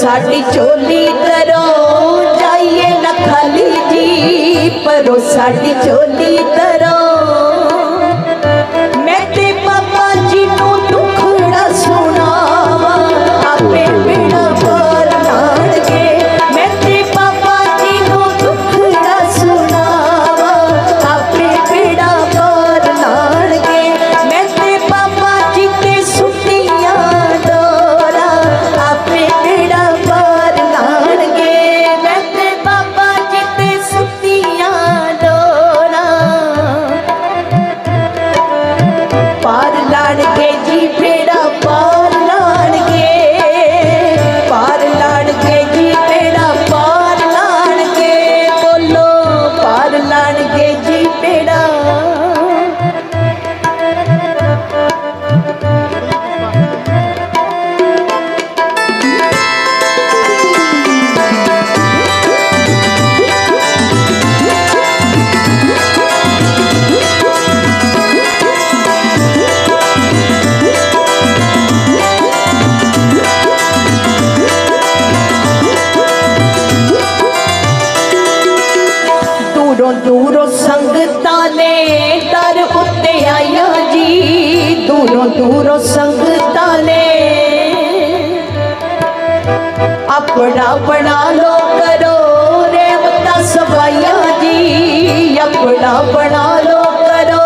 साडी चोली करो जाइए न खाली जी परो साडी चोली करो मैं ते पापा जी नू दुखड़ा सुनावा आपे बेड़ा पार लाणगे मैं ते पापा जी नू दुखड़ा सुनावा आपे बेड़ा पार लाणगे मैं ते पापा जी ते सुतियां डोरा आपे बेड़ा पार लाणगे मैं ते पापा जी ते सुतियां डोरा पार लाणगे जी बेड़ा पार लाणगे जी बेड़ा पार लाणगे बोलो पार लाणगे जी बेड़ा दूरों दूरों संगतां ने दर उत्ते आया जी दूरों दूरों संगतां ने अपना बना लो करो रेवता सवाया जी अपना बना लो करो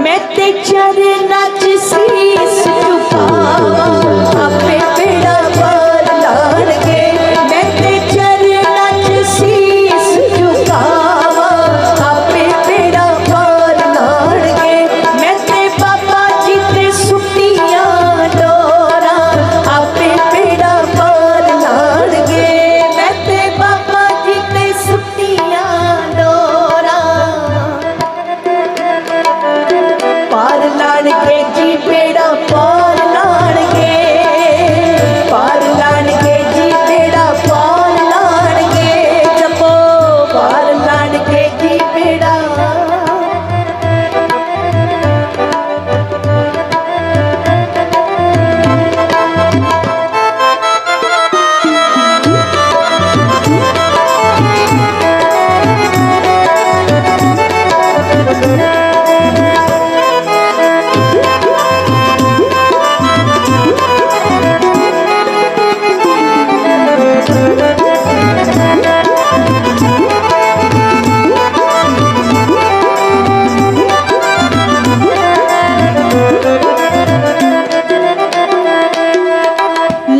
मैं ते चरना च शीस झुकावा आपे बेड़ा पार लाणगे मैं ते चरना च शीस झुकावा आपे बेड़ा पार लाणगे मैं ते बाबा जी ते सुतियां डोरा आपे बेड़ा पार लाणगे मैं ते बाबा जी ते सुतियां डोरा पार लाणगे जी बेड़ा पार लाणगे जी बेड़ा पार लाणगे जपो पार लाणगे जी बेड़ा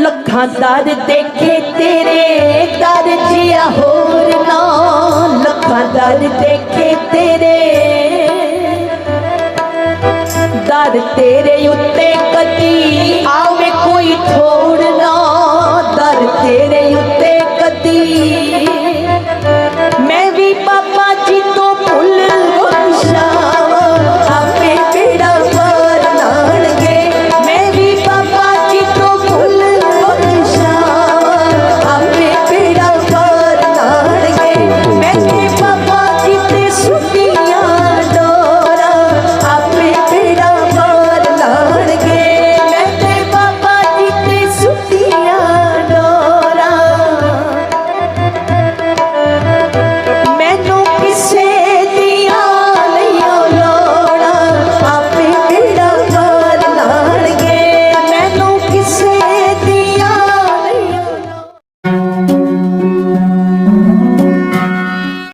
लखां दर देखे तेरे दर जिया होर ना लखां दर देखे तेरे दर तेरे उत्ते कदी